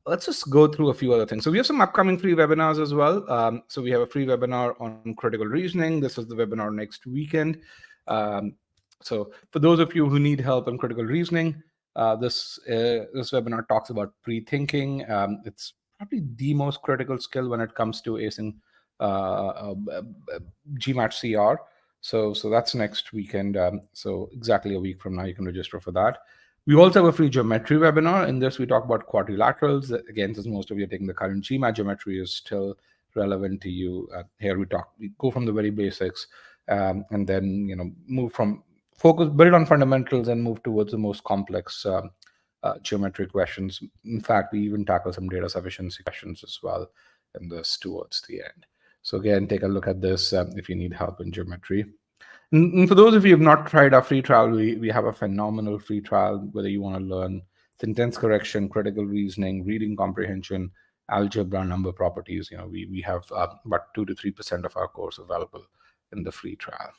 let's just go through a few other things. So we have some upcoming free webinars as well. So we have a free webinar on critical reasoning. This is the webinar next weekend. So for those of you who need help on critical reasoning, this webinar talks about pre-thinking. It's probably the most critical skill when it comes to acing GMAT CR. So that's next weekend. So exactly a week from now, you can register for that. We also have a free geometry webinar. In this, we talk about quadrilaterals. Again, since most of you are taking the current GMAT, geometry is still relevant to you. Here we go from the very basics, and then move from build on fundamentals and move towards the most complex geometric questions. In fact, we even tackle some data sufficiency questions as well in this towards the end. So again, take a look at this if you need help in geometry. And for those of you who have not tried our free trial, we have a phenomenal free trial, whether you want to learn sentence correction, critical reasoning, reading comprehension, algebra, number properties. We have about 2 to 3% of our course available in the free trial.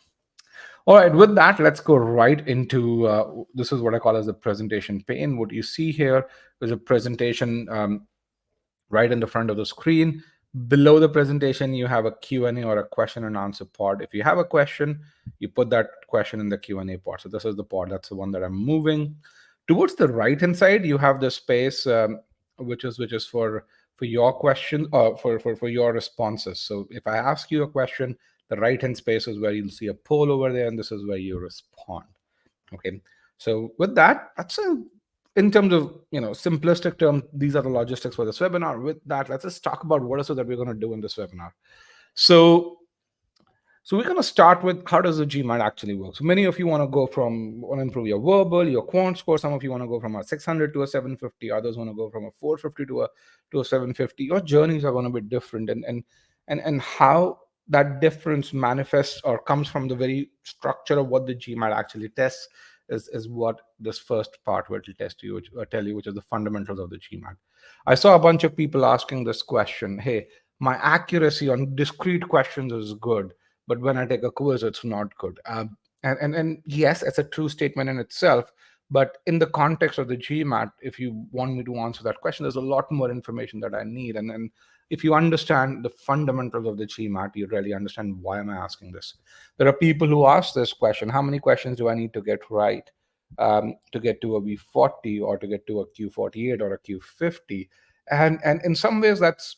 All right, with that, let's go right into, this is what I call as the presentation pane. What you see here is a presentation right in the front of the screen. Below the presentation, you have a Q&A or a question and answer pod. If you have a question, you put that question in the Q&A pod. So this is the pod. That's the one that I'm moving. Towards the right-hand side, you have the space, which is for your question, for your responses. So if I ask you a question, the right-hand space is where you'll see a poll over there, and this is where you respond. Okay. So with that, in terms of simplistic term, these are the logistics for this webinar. With that, let's just talk about what is it that we're going to do in this webinar. So we're going to start with how does the GMAT actually work. So many of you want to improve your verbal, your quant score. Some of you want to go from a 600 to a 750. Others want to go from a 450 to a 750. Your journeys are going to be different, and how that difference manifests or comes from the very structure of what the GMAT actually tests is what this first part will tell you, which is the fundamentals of the GMAT. I saw a bunch of people asking this question. Hey, my accuracy on discrete questions is good, but when I take a quiz, it's not good. And yes, it's a true statement in itself. But in the context of the GMAT, if you want me to answer that question, there's a lot more information that I need. And if you understand the fundamentals of the GMAT, you really understand why am I asking this. There are people who ask this question: how many questions do I need to get right to get to a V40 or to get to a Q48 or a Q50? And in some ways, it's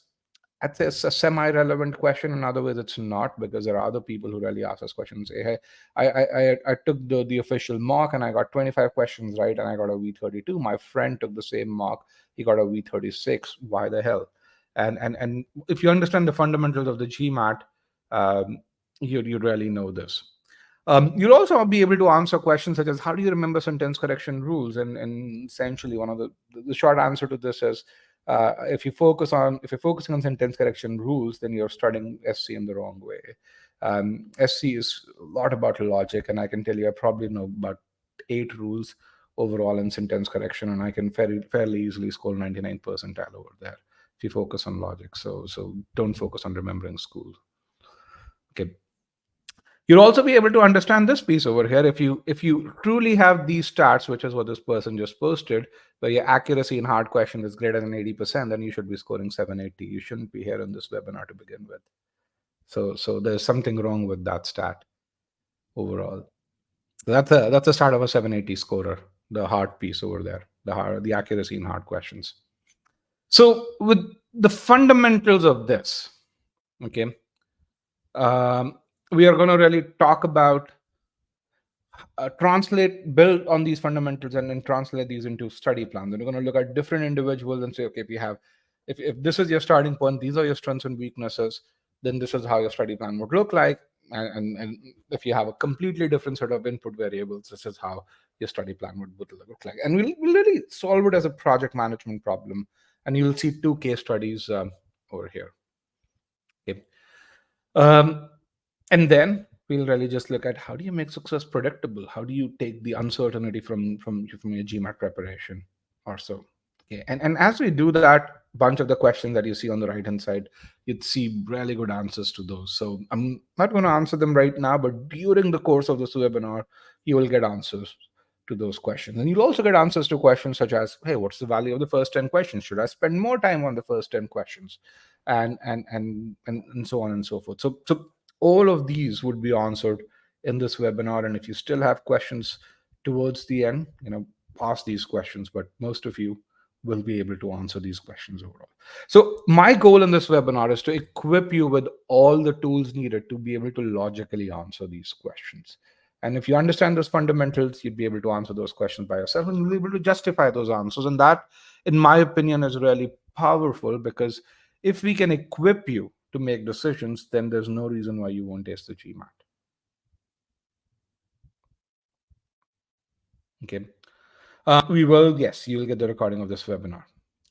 a semi-relevant question. In other ways, it's not, because there are other people who really ask this question and say, hey, I took the official mock and I got 25 questions right and I got a V32. My friend took the same mock, he got a V36. Why the hell? And if you understand the fundamentals of the GMAT, you really know this. You'll also be able to answer questions such as, how do you remember sentence correction rules? And essentially, one of the short answer to this is, if you're focusing on sentence correction rules, then you're studying SC in the wrong way. SC is a lot about logic, and I can tell you I probably know about 8 rules overall in sentence correction, and I can fairly easily score 99 percentile over there if you focus on logic. So don't focus on remembering school. Okay. You'll also be able to understand this piece over here. If you truly have these stats, which is what this person just posted, where your accuracy in hard question is greater than 80%, then you should be scoring 780. You shouldn't be here in this webinar to begin with. So there's something wrong with that stat overall. That's a start of a 780 scorer, the hard piece over there, the accuracy in hard questions. So with the fundamentals of this, okay, we are going to really talk about build on these fundamentals and then translate these into study plans. And we're going to look at different individuals and say, okay, if this is your starting point, these are your strengths and weaknesses, then this is how your study plan would look like. And if you have a completely different set of input variables, this is how your study plan would look like. And we'll really solve it as a project management problem. And you'll see 2 case studies over here. Okay. And then we'll really just look at, how do you make success predictable? How do you take the uncertainty from your GMAT preparation or so? Okay. And as we do that, bunch of the questions that you see on the right hand side, you'd see really good answers to those. So I'm not going to answer them right now, but during the course of this webinar, you will get answers. to those questions. And you'll also get answers to questions such as, hey, what's the value of the first 10 questions? Should I spend more time on the first 10 questions? And so on and so forth. So all of these would be answered in this webinar. And if you still have questions towards the end, ask these questions, but most of you will be able to answer these questions overall. So my goal in this webinar is to equip you with all the tools needed to be able to logically answer these questions. And if you understand those fundamentals, you'd be able to answer those questions by yourself and you'll be able to justify those answers. And that, in my opinion, is really powerful, because if we can equip you to make decisions, then there's no reason why you won't ace the GMAT. Okay. Yes, you will get the recording of this webinar.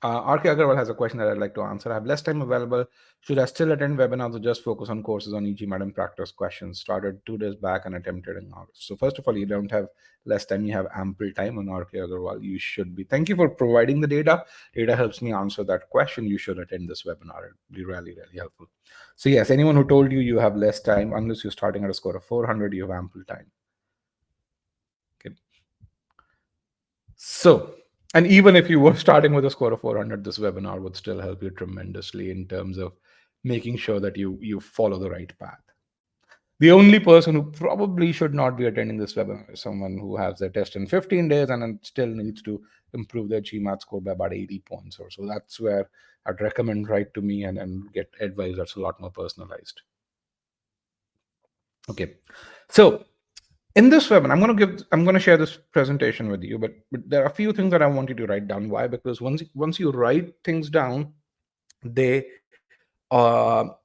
RK Agarwal has a question that I'd like to answer. I have less time available. Should I still attend webinars or just focus on courses on e-GMAT and practice questions? Started 2 days back and attempted in August. So first of all, you don't have less time. You have ample time on RK Agarwal. You should be. Thank you for providing the data. Data helps me answer that question. You should attend this webinar. It'll be really, really helpful. So yes, anyone who told you you have less time, unless you're starting at a score of 400, you have ample time. Okay. So, and even if you were starting with a score of 400, this webinar would still help you tremendously in terms of making sure that you follow the right path. The only person who probably should not be attending this webinar is someone who has their test in 15 days and then still needs to improve their GMAT score by about 80 points or so. That's where I'd recommend write to me and get advice that's a lot more personalized. Okay, so in this webinar, I'm going to share this presentation with you, but there are a few things that I want you to write down. Why? Because once you write things down, they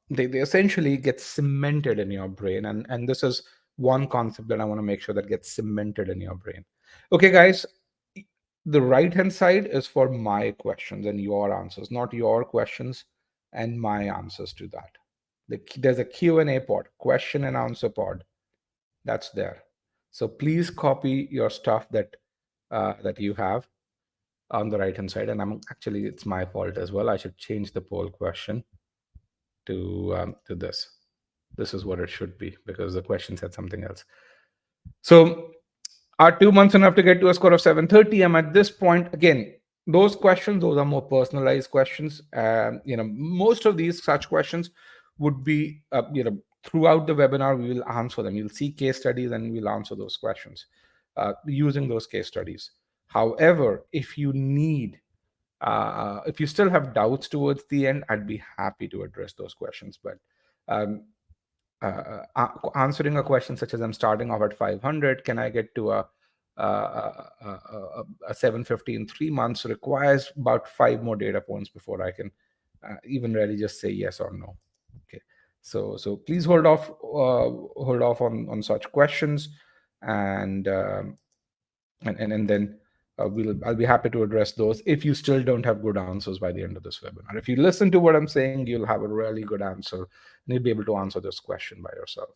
they essentially get cemented in your brain, and this is one concept that I want to make sure that gets cemented in your brain. Okay, guys, the right hand side is for my questions and your answers, not your questions and my answers to that. There's a Q&A pod, question and answer pod, that's there. So please copy your stuff that you have on the right hand side. And it's my fault as well. I should change the poll question to this. This is what it should be, because the question said something else. So are 2 months enough to get to a score of 730? I'm at this point. Again, those are more personalized questions. Most of these such questions would be throughout the webinar, we will answer them. You'll see case studies and we'll answer those questions using those case studies. However, if you still have doubts towards the end, I'd be happy to address those questions. But answering a question such as, I'm starting off at 500, can I get to a 750 in 3 months, requires about 5 more data points before I can even really just say yes or no. Okay, so please hold off on such questions, and then I'll be happy to address those if you still don't have good answers by the end of this webinar. If you listen to what I'm saying, you'll have a really good answer and you'll be able to answer this question by yourself.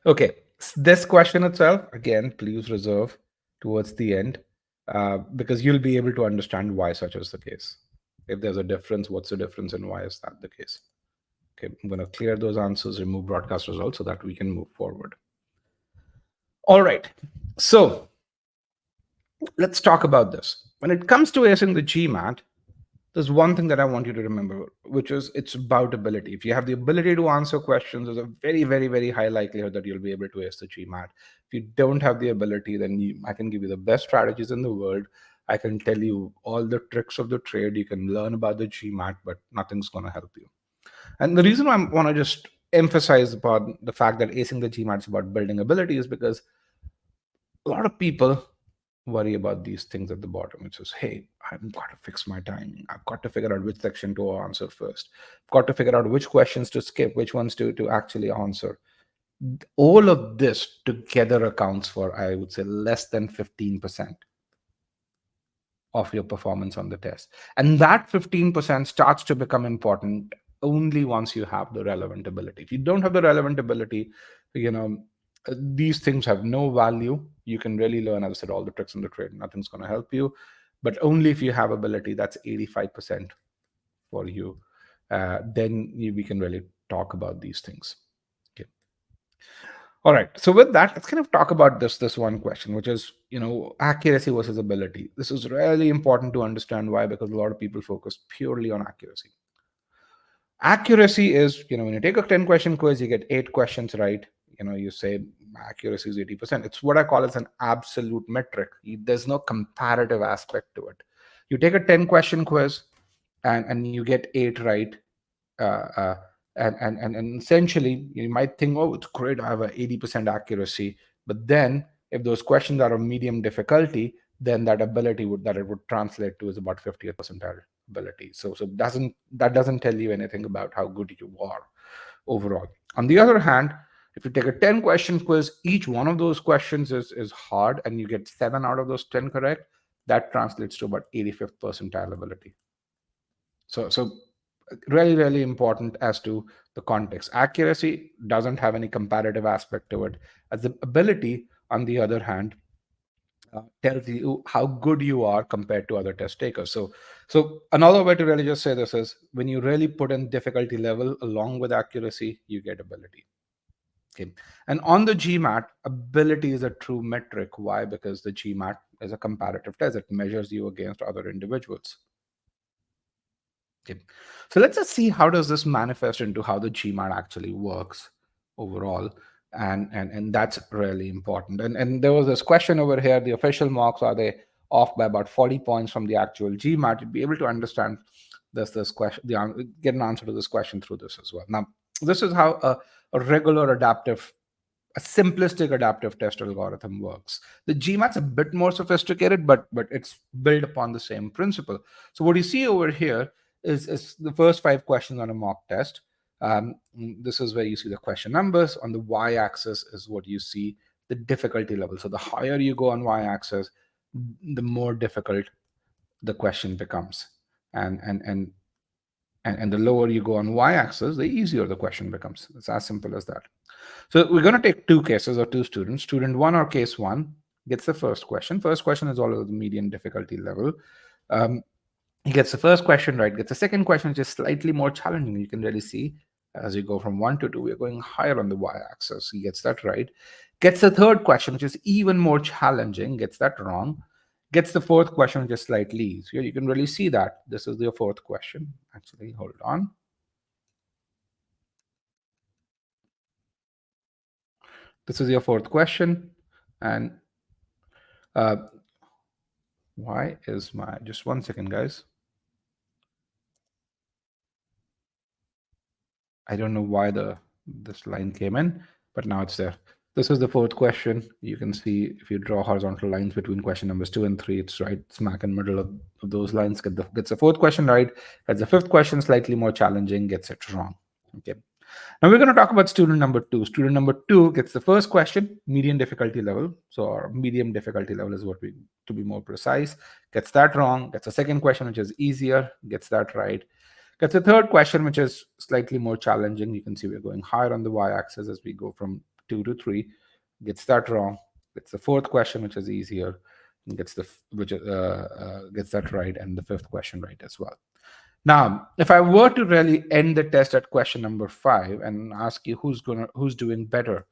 Okay, this question itself, again, please reserve towards the end, because you'll be able to understand why such is the case. If there's a difference, what's the difference and why is that the case? Okay, I'm going to clear those answers, remove broadcast results so that we can move forward. All right, so let's talk about this. When it comes to acing the GMAT, there's one thing that I want you to remember, which is it's about ability. If you have the ability to answer questions, there's a very, very, very high likelihood that you'll be able to ace the GMAT. If you don't have the ability, then I can give you the best strategies in the world. I can tell you all the tricks of the trade. You can learn about the GMAT, but nothing's going to help you. And the reason I want to just emphasize about the fact that acing the GMAT is about building ability is because a lot of people worry about these things at the bottom. It says, hey, I've got to fix my timing. I've got to figure out which section to answer first. I've got to figure out which questions to skip, which ones to actually answer. All of this together accounts for, I would say, less than 15% of your performance on the test. And that 15% starts to become important only once you have the relevant ability. If you don't have the relevant ability, these things have no value. You can really learn, as I said, all the tricks in the trade. Nothing's going to help you. But only if you have ability, that's 85% for you. Then we can really talk about these things. Okay. All right. So with that, let's kind of talk about this one question, which is, accuracy versus ability. This is really important to understand. Why? Because a lot of people focus purely on accuracy. Accuracy is, when you take a 10 question quiz, you get 8 questions right. You say accuracy is 80%. It's what I call as an absolute metric. There's no comparative aspect to it. You take a 10 question quiz and you get 8 right. uh, uh, and essentially you might think, oh, it's great, I have a 80% accuracy. But then if those questions are of medium difficulty, then that ability that it would translate to is about 50th percentile ability. So doesn't tell you anything about how good you are overall. On the other hand, if you take a 10 question quiz, each one of those questions is hard, and you get 7 out of those 10 correct, that translates to about 85th percentile ability. So really, really important as to the context. Accuracy doesn't have any comparative aspect to it. As the ability, on the other hand, tells you how good you are compared to other test takers. So another way to really just say this is, when you really put in difficulty level along with accuracy, you get ability. Okay. And on the GMAT, ability is a true metric. Why? Because the GMAT is a comparative test. It measures you against other individuals. Okay. So let's just see how does this manifest into how the GMAT actually works overall. And that's really important. And there was this question over here, the official marks, are they off by about 40 points from the actual GMAT? You'd be able to understand this question, get an answer to this question through this as well. Now, this is how a regular adaptive, a simplistic adaptive test algorithm works. The GMAT's a bit more sophisticated, but it's built upon the same principle. So what you see over here is the first 5 questions on a mock test. This is where you see the question numbers. On the y-axis is what you see the difficulty level. So the higher you go on y-axis, the more difficult the question becomes, and the lower you go on y-axis, the easier the question becomes. It's as simple as that. So we're going to take 2 cases or 2 students. Student 1 or case 1 gets the first question. First question is always the median difficulty level. He gets the first question right, gets the second question, which is slightly more challenging. You can really see as you go from 1 to 2, we're going higher on the y-axis. He gets that right. Gets the third question, which is even more challenging, gets that wrong. Gets the fourth question, which is slightly easier. You can really see that. This is the fourth question. Actually, hold on. This is your fourth question. And why is my, just 1 second, guys. I don't know why this line came in, but now it's there. This is the fourth question. You can see if you draw horizontal lines between question numbers 2 and 3, it's right smack in the middle of those lines. Gets the fourth question right. Gets the fifth question slightly more challenging, gets it wrong. Okay. Now we're going to talk about student number 2. Student number 2 gets the first question, median difficulty level. So our medium difficulty level is what we, to be more precise, gets that wrong. Gets the second question, which is easier, gets that right. Gets the third question, which is slightly more challenging. You can see we're going higher on the y-axis as we go from 2 to 3. Gets that wrong. Gets the fourth question, which is easier, and gets gets that right, and the fifth question right as well. Now, if I were to really end the test at question number 5 and ask you who's doing better,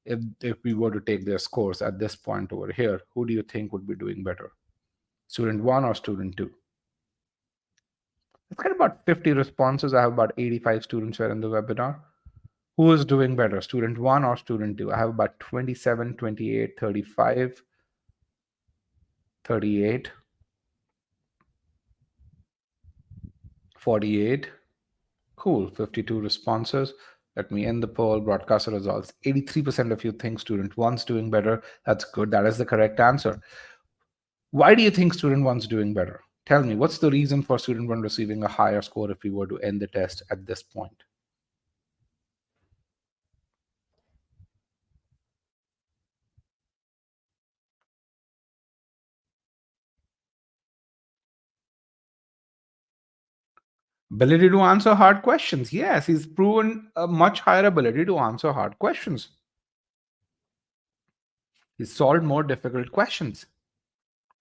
if we were to take their scores at this point over here, who do you think would be doing better? Student 1 or student 2? It's got about 50 responses. I have about 85 students here in the webinar. Who is doing better, student 1 or student 2? I have about 27, 28, 35, 38, 48. Cool, 52 responses. Let me end the poll, broadcast the results. 83% of you think student 1's doing better. That's good. That is the correct answer. Why do you think student 1's doing better? Tell me, what's the reason for student 1 receiving a higher score if we were to end the test at this point? Ability to answer hard questions. Yes, he's proven a much higher ability to answer hard questions. He's solved more difficult questions.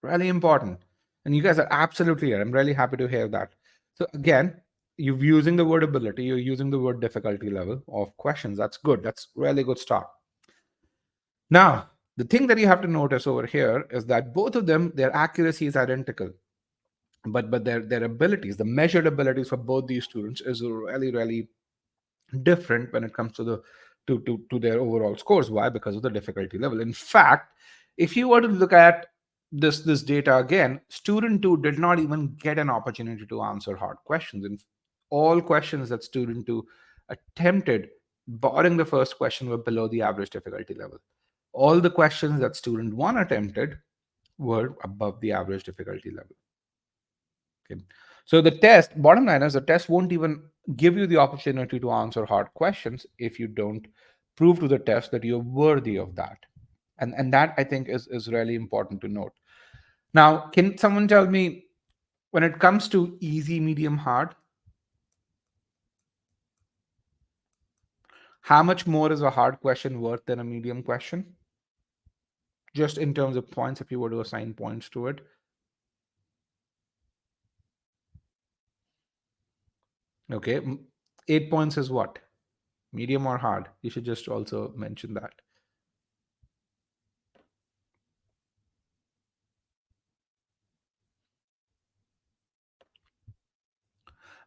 Really important. And you guys are absolutely right. I'm really happy to hear that. So again, you're using the word ability, you're using the word difficulty level of questions. That's good. That's really good start. Now, the thing that you have to notice over here is that both of them, their accuracy is identical, but their abilities, the measured abilities for both these students is really different when it comes to to their overall scores. Why? Because of the difficulty level. In fact, if you were to look at this data again, student 2 did not even get an opportunity to answer hard questions. And all questions that student 2 attempted, barring the first question, were below the average difficulty level. All the questions that student 1 attempted were above the average difficulty level. Okay. So the test, bottom line is, the test won't even give you the opportunity to answer hard questions if you don't prove to the test that you're worthy of that. And that, I think, is really important to note. Now, can someone tell me, when it comes to easy, medium, hard, how much more is a hard question worth than a medium question? Just in terms of points, if you were to assign points to it. Okay. 8 points is what? Medium or hard? You should just also mention that.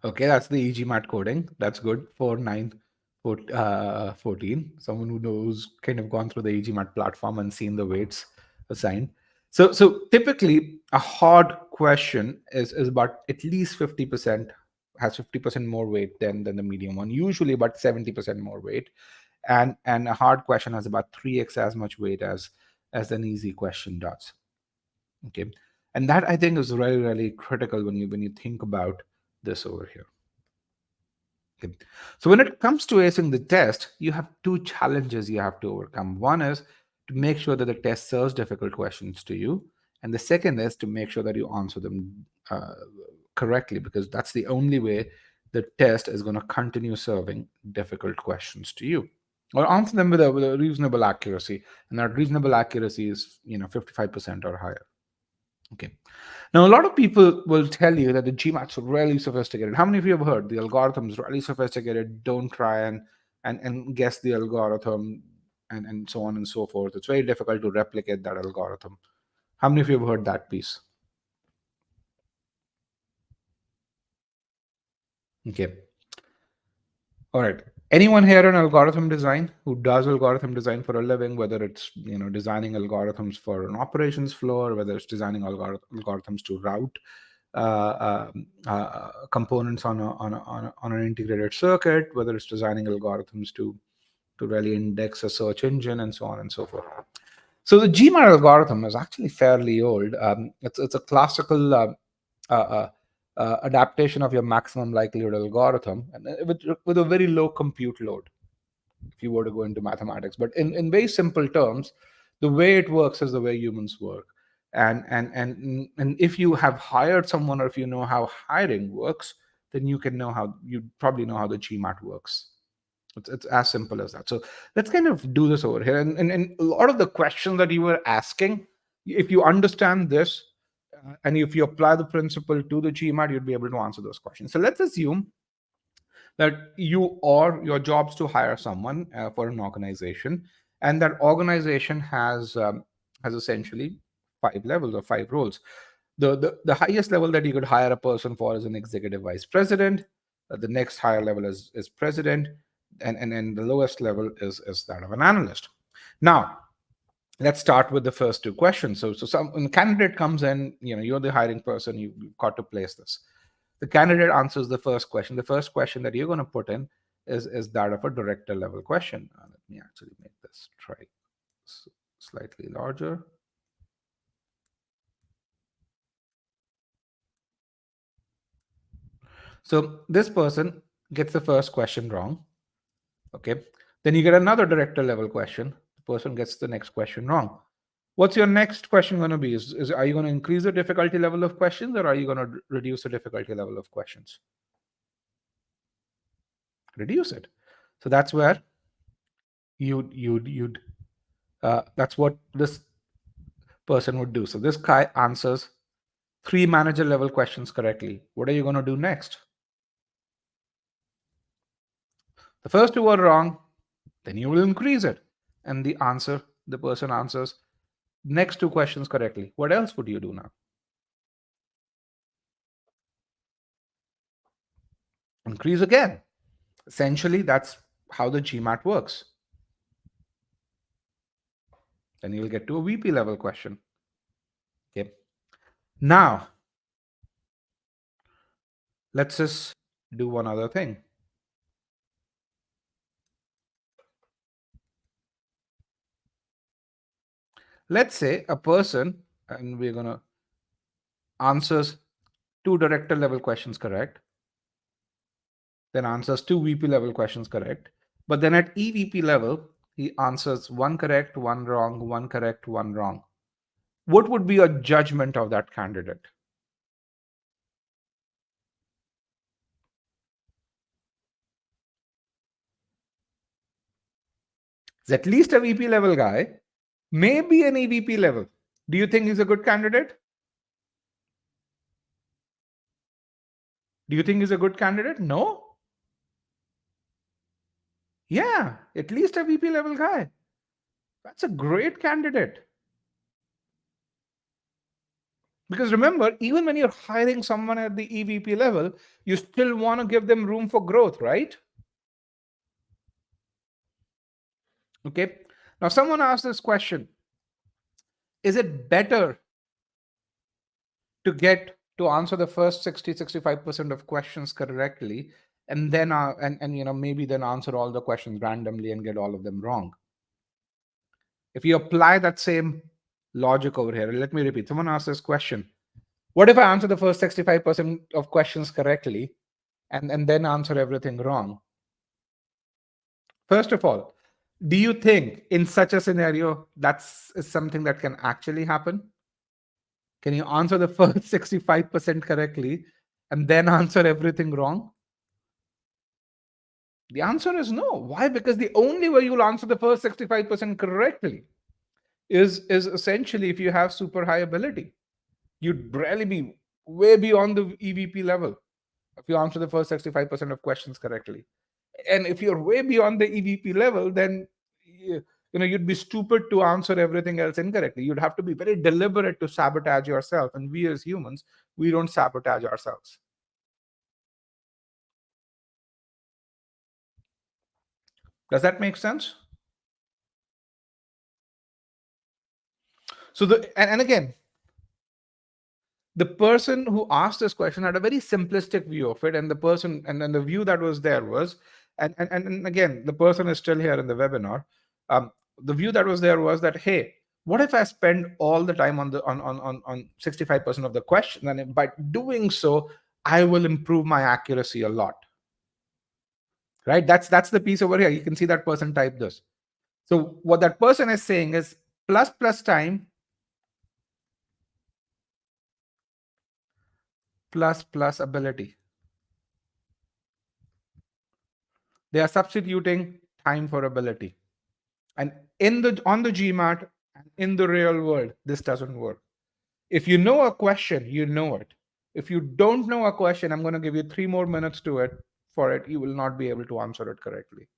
Okay, that's the e-GMAT coding. That's good for 14. Someone who knows, kind of gone through the e-GMAT platform and seen the weights assigned. So typically, a hard question is about at least 50%, has 50% more weight than the medium one. Usually about 70% more weight, and a hard question has about 3x as much weight as an easy question does. Okay, and that, I think, is really critical when you think about this over here. Okay. So when it comes to acing the test, you have two challenges you have to overcome. One is to make sure that the test serves difficult questions to you, and the second is to make sure that you answer them correctly, because that's the only way the test is going to continue serving difficult questions to you, or answer them with a reasonable accuracy, and that reasonable accuracy is 55% or higher. Okay. Now, a lot of people will tell you that the GMAT's really sophisticated. How many of you have heard the algorithm is really sophisticated? Don't try and guess the algorithm, and so on and so forth. It's very difficult to replicate that algorithm. How many of you have heard that piece? Okay. All right. Anyone here in algorithm design who does algorithm design for a living, whether it's designing algorithms for an operations flow, or whether it's designing algorithms to route components on an integrated circuit, whether it's designing algorithms to really index a search engine, and so on and so forth. So the GMAT algorithm is actually fairly old. It's a classical adaptation of your maximum likelihood algorithm, and with a very low compute load, if you were to go into mathematics. But in very simple terms, the way it works is the way humans work. And if you have hired someone, or if you know how hiring works, then you probably know how the GMAT works. It's as simple as that. So let's kind of do this over here. And a lot of the questions that you were asking, if you understand this, and if you apply the principle to the GMAT, you'd be able to answer those questions. So let's assume that your job's to hire someone for an organization, and that organization has essentially 5 levels or 5 roles. The highest level that you could hire a person for is an executive vice president. The next higher level is president, and the lowest level is that of an analyst. Now, let's start with the first two questions. So when a candidate comes in, you're the hiring person, you've got to place this. The candidate answers the first question. The first question that you're going to put in is that of a director level question. Let me actually make this try slightly larger. So this person gets the first question wrong. Okay. Then you get another director level question. The person gets the next question wrong. What's your next question going to be? Are you going to increase the difficulty level of questions, or are you going to reduce the difficulty level of questions? Reduce it. So that's where you'd that's what this person would do. So this guy answers 3 manager level questions correctly. What are you going to do next? The first two are wrong, then you will increase it. And the person answers next two questions correctly. What else would you do now? Increase again. Essentially, that's how the GMAT works. Then you'll get to a VP level question. Okay. Now, let's just do one other thing. Let's say a person, and we're going to answers two director level questions correct, then answers two VP level questions correct. But then at EVP level, he answers one correct, one wrong, one correct, one wrong. What would be a judgment of that candidate? He's at least a VP level guy, maybe an EVP level. Do you think he's a good candidate? Do you think he's a good candidate? No. Yeah, at least a VP level guy. That's a great candidate. Because remember, even when you're hiring someone at the EVP level, you still want to give them room for growth, right? Okay. Now, someone asked this question: is it better to get to answer the first 65% of questions correctly, and then maybe then answer all the questions randomly and get all of them wrong? If you apply that same logic over here, let me repeat. Someone asked this question: what if I answer the first 65% of questions correctly and then answer everything wrong? First of all, do you think in such a scenario that's something that can actually happen? Can you answer the first 65% correctly and then answer everything wrong? The answer is no. Why? Because the only way you'll answer the first 65% correctly is essentially if you have super high ability. You'd barely be way beyond the EVP level if you answer the first 65% of questions correctly. And if you're way beyond the EVP level, then you'd be stupid to answer everything else incorrectly. You'd have to be very deliberate to sabotage yourself. And we as humans, we don't sabotage ourselves. Does that make sense? So and again, the person who asked this question had a very simplistic view of it, and then the view that was there was, and again, the person is still here in the webinar. The view that was there was that, hey, what if I spend all the time on 65% of the question, and by doing so, I will improve my accuracy a lot. Right? That's the piece over here. You can see that person type this. So what that person is saying is plus time plus ability. They are substituting time for ability. And on the GMAT, in the real world, this doesn't work. If you know a question, you know it. If you don't know a question, I'm going to give you 3 more minutes for it. You will not be able to answer it correctly.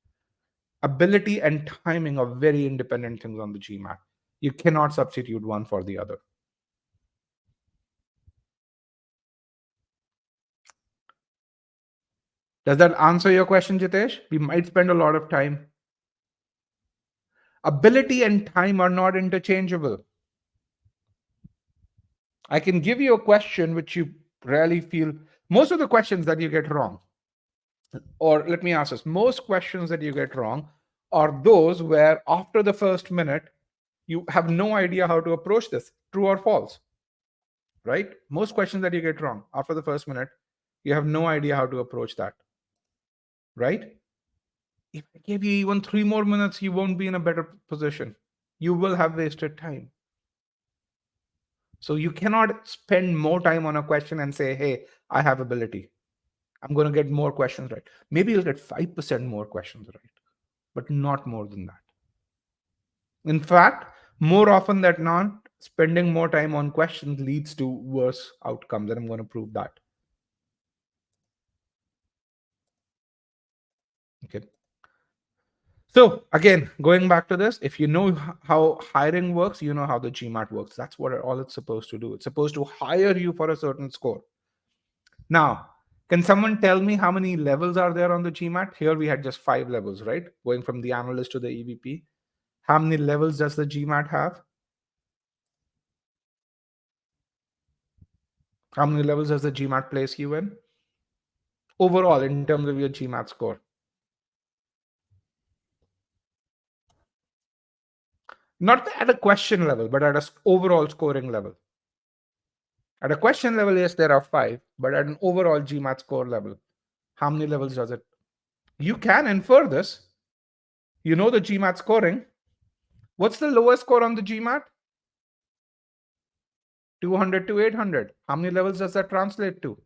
Ability and timing are very independent things on the GMAT. You cannot substitute one for the other. Does that answer your question, Jitesh? We might spend a lot of time. Ability and time are not interchangeable. I can give you a question which you rarely feel. Most of the questions that you get wrong, or let me ask this, most questions that you get wrong are those where after the first minute, you have no idea how to approach this, true or false, right? Most questions that you get wrong after the first minute, you have no idea how to approach that, right? If I give you even 3 more minutes, you won't be in a better position. You will have wasted time. So you cannot spend more time on a question and say, hey, I have ability. I'm going to get more questions right. Maybe you'll get 5% more questions right, but not more than that. In fact, more often than not, spending more time on questions leads to worse outcomes. And I'm going to prove that. Okay. So again, going back to this, if you know how hiring works, you know how the GMAT works. That's what all it's supposed to do. It's supposed to hire you for a certain score. Now, can someone tell me how many levels are there on the GMAT? Here we had just 5 levels, right? Going from the analyst to the EVP. How many levels does the GMAT have? How many levels does the GMAT place you in? Overall, in terms of your GMAT score. Not at a question level, but at an overall scoring level. At a question level, yes, there are 5, but at an overall GMAT score level, how many levels does it? You can infer this. You know the GMAT scoring. What's the lowest score on the GMAT? 200 to 800. How many levels does that translate to?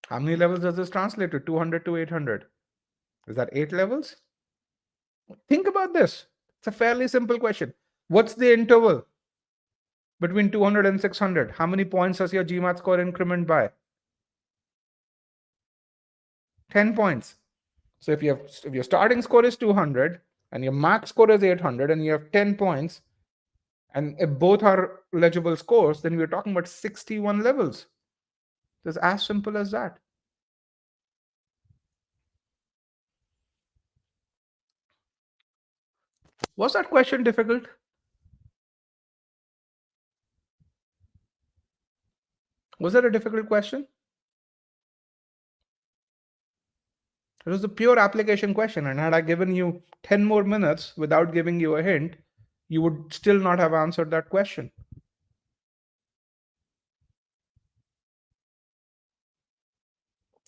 How many levels does this translate to? 200 to 800. Is that 8 levels? Think about this. It's a fairly simple question. What's the interval between 200 and 600? How many points does your GMAT score increment by? 10 points. So if your starting score is 200 and your max score is 800 and you have 10 points, and if both are legible scores, then we're talking about 61 levels. It's as simple as that. Was that question difficult? Was that a difficult question? It was a pure application question, and had I given you 10 more minutes without giving you a hint, you would still not have answered that question.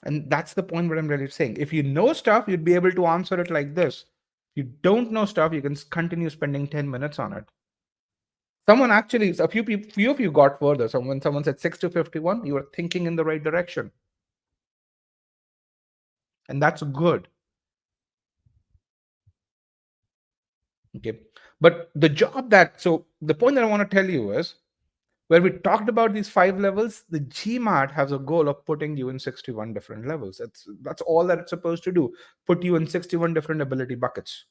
And that's the point what I'm really saying. If you know stuff, you'd be able to answer it like this. If you don't know stuff, you can continue spending 10 minutes on it. Someone actually, a few of you got further. So when someone said 6 to 51, you were thinking in the right direction. And that's good. Okay. But the job so the point that I want to tell you is, where we talked about these 5 levels, the GMAT has a goal of putting you in 61 different levels. That's all that it's supposed to do, put you in 61 different ability buckets.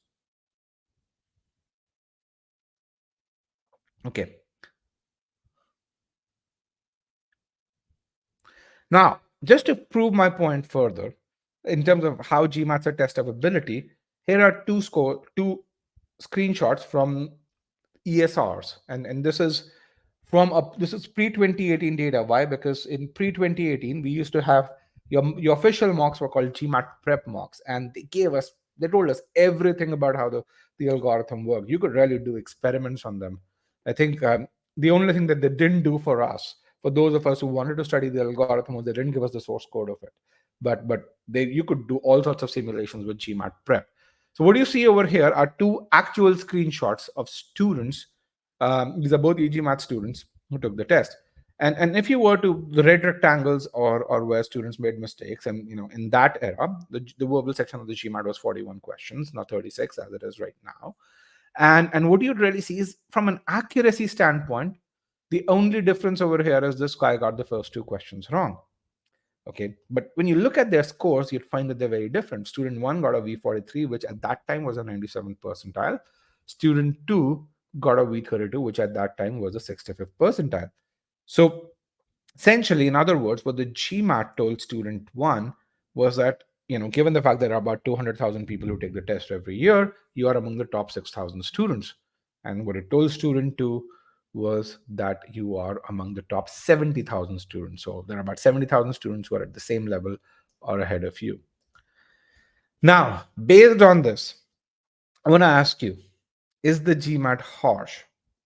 Okay. Now, just to prove my point further, in terms of how GMAT's a test of ability, here are two screenshots from ESRs, and this is pre 2018 data. Why? Because in pre 2018 we used to have your official mocks were called GMAT prep mocks, and they told us everything about how the algorithm worked. You could really do experiments on them. I think the only thing that they didn't do for us, for those of us who wanted to study the algorithm, was they didn't give us the source code of it. But you could do all sorts of simulations with GMAT prep. So what you see over here are two actual screenshots of students. These are both e-GMAT students who took the test. And if you were to the red rectangles or where students made mistakes, and in that era, the verbal section of the GMAT was 41 questions, not 36 as it is right now. And what you'd really see is, from an accuracy standpoint, the only difference over here is this guy got the first 2 questions wrong. Okay, but when you look at their scores, you'd find that they're very different. Student 1 got a V43, which at that time was a 97th percentile. Student 2 got a V32, which at that time was a 65th percentile. So essentially, in other words, what the GMAT told student 1 was that, given the fact that there are about 200,000 people who take the test every year, you are among the top 6,000 students. And what it told student 2 was that you are among the top 70,000 students. So there are about 70,000 students who are at the same level or ahead of you. Now, based on this, I want to ask you, is the GMAT harsh?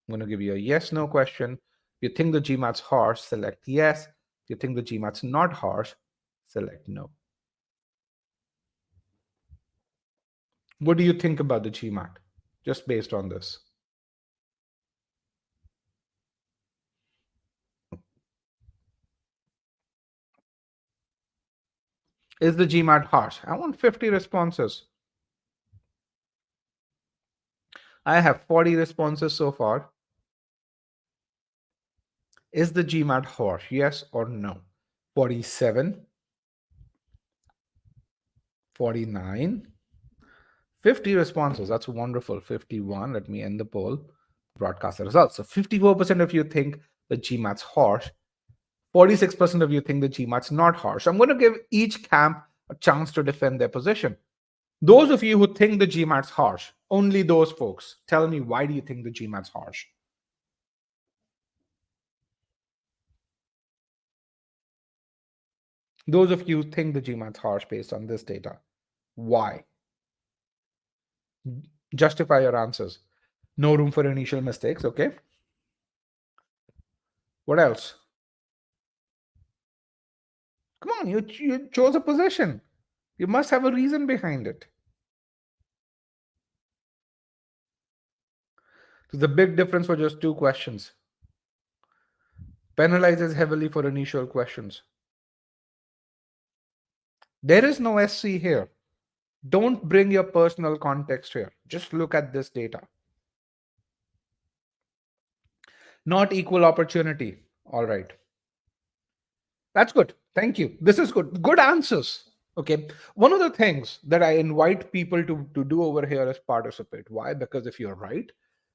I'm going to give you a yes no question. If you think the GMAT's harsh, select yes. If you think the GMAT's not harsh, select no. What do you think about the GMAT, just based on this? Is the GMAT harsh? I want 50 responses. I have 40 responses so far. Is the GMAT harsh? Yes or no? 47, 49, 50 responses. That's wonderful. 51. Let me end the poll, broadcast the results. So 54% of you think the GMAT's harsh. 46% of you think the GMAT's not harsh. I'm going to give each camp a chance to defend their position. Those of you who think the GMAT's harsh, only those folks, tell me, why do you think the GMAT's harsh? Those of you who think the GMAT's harsh based on this data, why? Justify your answers. No room for initial mistakes, okay? What else? Come on, you chose a position. You must have a reason behind it. There's a big difference for just two questions. Penalizes heavily for initial questions. There is no SC here. Don't bring your personal context here. Just look at this data. Not equal opportunity. All right. That's good. Thank you. This is good. Good answers. Okay. One of the things that I invite people to do over here is participate. Why? Because if you're right,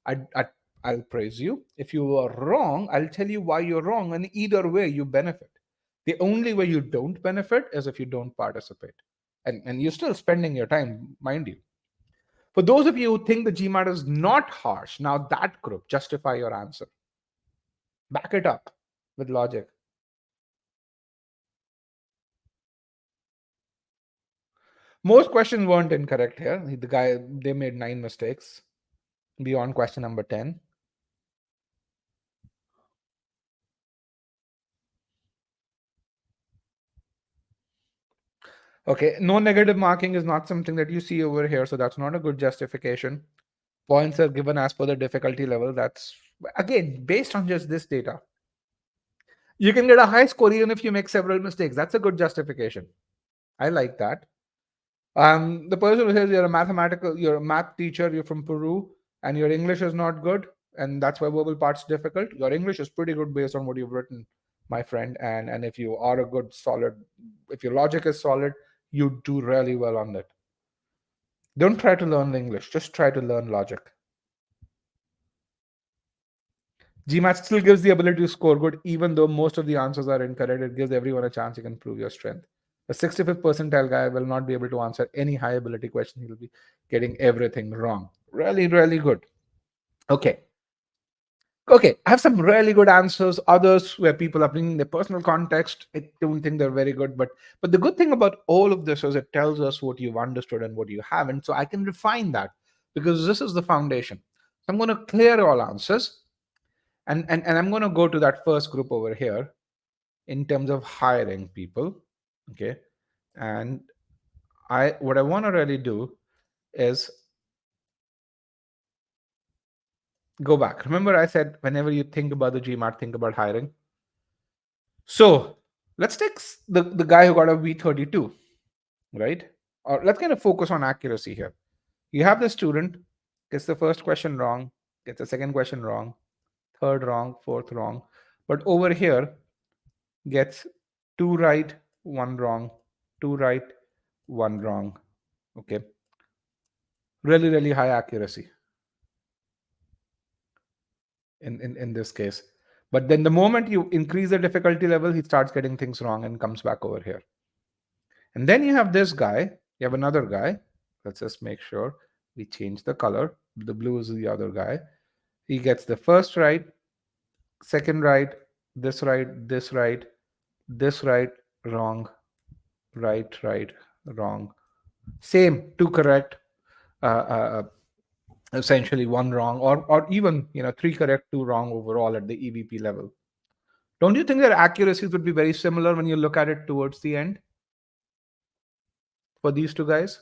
I'll praise you. If you are wrong, I'll tell you why you're wrong. And either way, you benefit. The only way you don't benefit is if you don't participate. And you're still spending your time, mind you. For those of you who think the GMAT is not harsh, now that group, justify your answer. Back it up with logic. Most questions weren't incorrect here. The guy, they made 9 mistakes beyond question number 10. Okay, no negative marking is not something that you see over here, so that's not a good justification. Points are given as per the difficulty level. That's, again, based on just this data. You can get a high score even if you make several mistakes. That's a good justification. I like that. The person who says you're a math teacher, you're from Peru, and your English is not good, and that's why verbal part's difficult. Your English is pretty good based on what you've written, my friend. And if you are a good solid, if your logic is solid, you do really well on that. Don't try to learn English, just try to learn logic. GMAT still gives the ability to score good, even though most of the answers are incorrect. It gives everyone a chance you can prove your strength. A 65th percentile guy will not be able to answer any high ability question. He'll be getting everything wrong. Really, really good. Okay. Okay. I have some really good answers. Others where people are bringing their personal context. I don't think they're very good. But the good thing about all of this is it tells us what you've understood and what you haven't. So I can refine that because this is the foundation. So I'm going to clear all answers. And I'm going to go to that first group over here in terms of hiring people. Okay. And what I want to really do is go back. Remember, I said whenever you think about the GMAT, think about hiring. So let's take the guy who got a V32, right? Or let's kind of focus on accuracy here. You have the student gets the first question wrong, gets the second question wrong, third wrong, fourth wrong. But over here, gets 2 right, 1 wrong, 2 right, 1 wrong. Okay. Really, really high accuracy in this case. But then the moment you increase the difficulty level, he starts getting things wrong and comes back over here. And then you have this guy, you have another guy. Let's just make sure we change the color. The blue is the other guy. He gets the first right, second right, this right, this right, this right, wrong, right, wrong. Same, two correct, essentially one wrong, or even 3 correct, 2 wrong overall at the EVP level. Don't you think their accuracies would be very similar when you look at it towards the end for these two guys?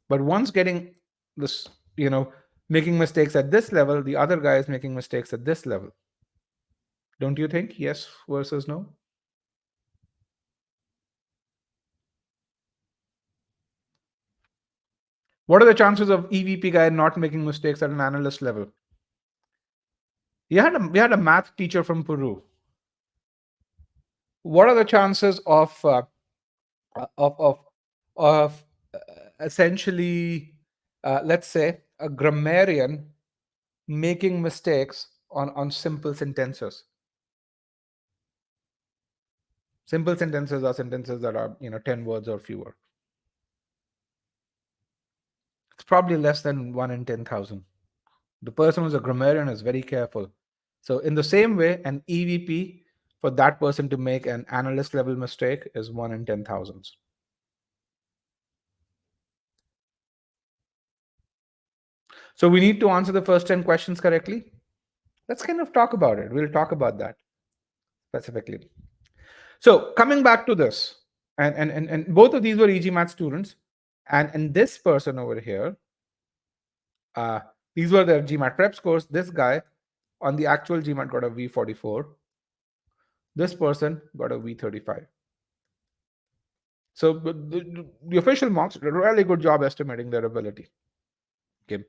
But one's getting this, making mistakes at this level, the other guy is making mistakes at this level. Don't you think? Yes versus no? What are the chances of EVP guy not making mistakes at an analyst level? We had a math teacher from Peru. What are the chances of of essentially, let's say, a grammarian making mistakes on simple sentences? Simple sentences are sentences that are 10 words or fewer. It's probably less than 1 in 10,000. The person who's a grammarian is very careful. So in the same way, an EVP, for that person to make an analyst level mistake, is 1 in 10,000. So we need to answer the first 10 questions correctly. Let's kind of talk about it. We'll talk about that specifically. So coming back to this, and both of these were e-GMAT students, and this person over here, these were their GMAT prep scores. This guy on the actual GMAT got a V44. This person got a V35. So the official marks did a really good job estimating their ability. Okay.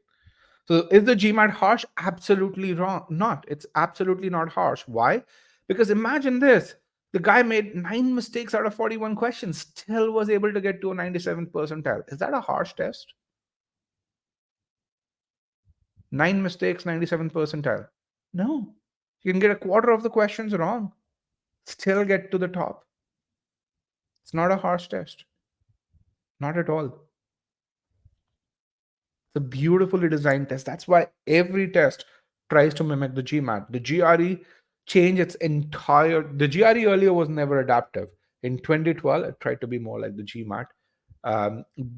So is the GMAT harsh? Absolutely wrong. Not. It's absolutely not harsh. Why? Because imagine this. The guy made 9 mistakes out of 41 questions, still was able to get to a 97th percentile. Is that a harsh test? 9 mistakes, 97th percentile. No. You can get a quarter of the questions wrong, still get to the top. It's not a harsh test. Not at all. It's a beautifully designed test. That's why every test tries to mimic the GMAT. The GRE changed its entire. The GRE earlier was never adaptive. In 2012, it tried to be more like the GMAT.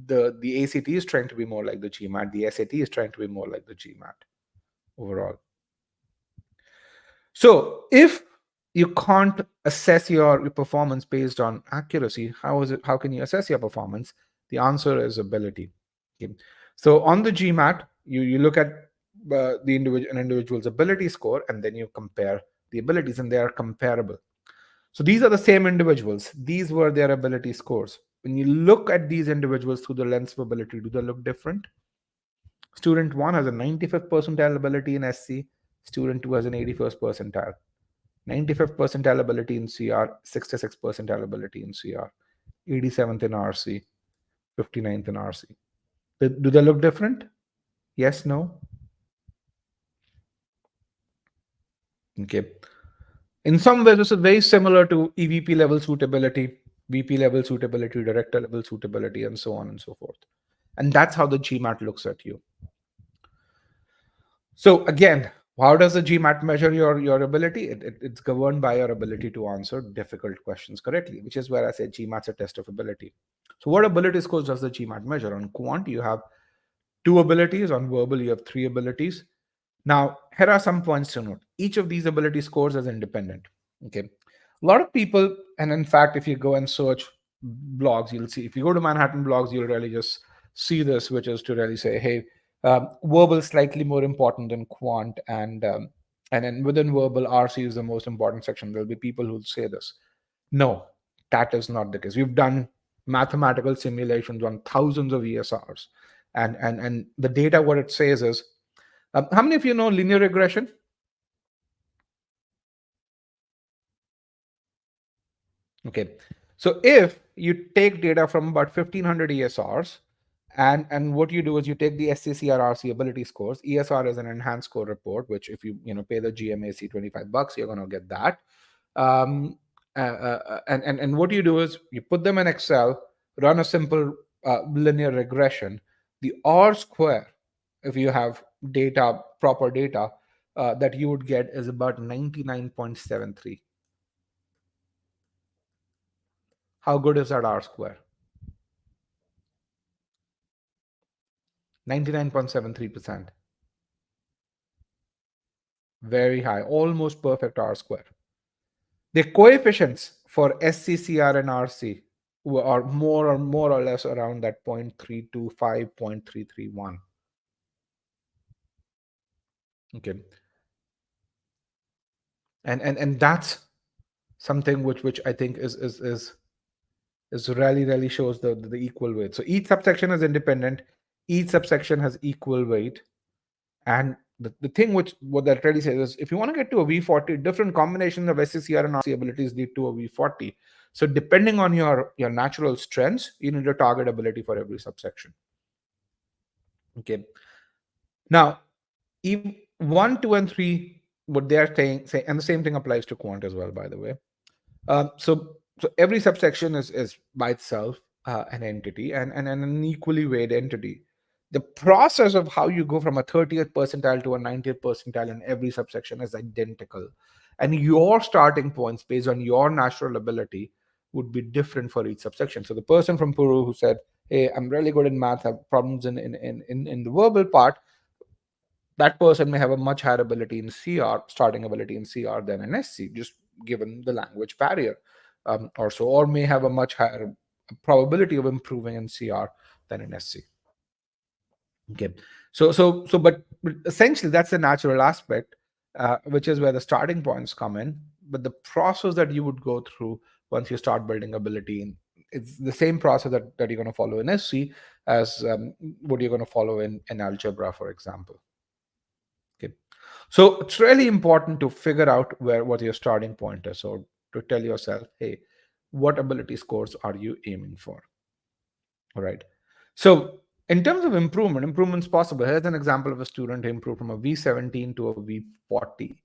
The ACT is trying to be more like the GMAT. The SAT is trying to be more like the GMAT overall. So if you can't assess your performance based on accuracy, how can you assess your performance? The answer is ability. Okay. So on the GMAT, you look at an individual's ability score, and then you compare the abilities, and they are comparable. So these are the same individuals. These were their ability scores. When you look at these individuals through the lens of ability, do they look different? Student 1 has a 95th percentile ability in SC. Student 2 has an 81st percentile. 95th percentile ability in CR, 66th percentile ability in CR, 87th in RC, 59th in RC. Do they look different? Yes, no? Okay. In some ways, this is very similar to EVP level suitability, VP level suitability, director level suitability, and so on and so forth. And that's how the GMAT looks at you. So again, how does the GMAT measure your ability? It's governed by your ability to answer difficult questions correctly, which is where I say GMAT's a test of ability. So what ability scores does the GMAT measure? On quant, you have 2 abilities. On verbal, you have 3 abilities. Now, here are some points to note. Each of these ability scores is independent. Okay. A lot of people, and in fact, if you go and search blogs, you'll see, if you go to Manhattan blogs, you'll really just see this, which is to really say, hey, verbal is slightly more important than quant, and then within verbal, RC is the most important section. There'll be people who'll say this. No, that is not the case. We've done mathematical simulations on thousands of ESRs, and the data, what it says is, how many of you know linear regression? Okay, so if you take data from about 1500 ESRs, and what you do is you take the SCCRRC ability scores. ESR is an enhanced score report, which if you pay the GMAC $25, you're going to get that. And what you do is you put them in Excel, run a simple linear regression. The R square, if you have data, proper data, that you would get is about 99.73. How good is that R square? 99.73%. Very high, almost perfect R square. The coefficients for SCCR and RC are more or less around that 0.325, 0.331. Okay. And that's something which I think is really shows the equal weight. So each subsection is independent, each subsection has equal weight, and the thing which what that really says is if you want to get to a V40, different combinations of SCCR and RC abilities lead to a V40. So depending on your natural strengths, you need a target ability for every subsection. Okay. Now, one, two, and three, what they are saying, and the same thing applies to quant as well, by the way. So every subsection is by itself an entity and an equally weighed entity. The process of how you go from a 30th percentile to a 90th percentile in every subsection is identical. And your starting points based on your natural ability would be different for each subsection. So the person from Peru who said, hey, I'm really good in math, I have problems in the verbal part, that person may have a much higher ability in CR, starting ability in CR than in SC, just given the language barrier, or so, or may have a much higher probability of improving in CR than in SC. Okay, but essentially that's the natural aspect, which is where the starting points come in. But the process that you would go through once you start building ability it's the same process that you're going to follow in SC as what you're going to follow in algebra, for example. Okay. So it's really important to figure out what your starting point is. So to tell yourself, hey, what ability scores are you aiming for? All right. So in terms of improvement's possible. Here's an example of a student who improved from a V17 to a V40.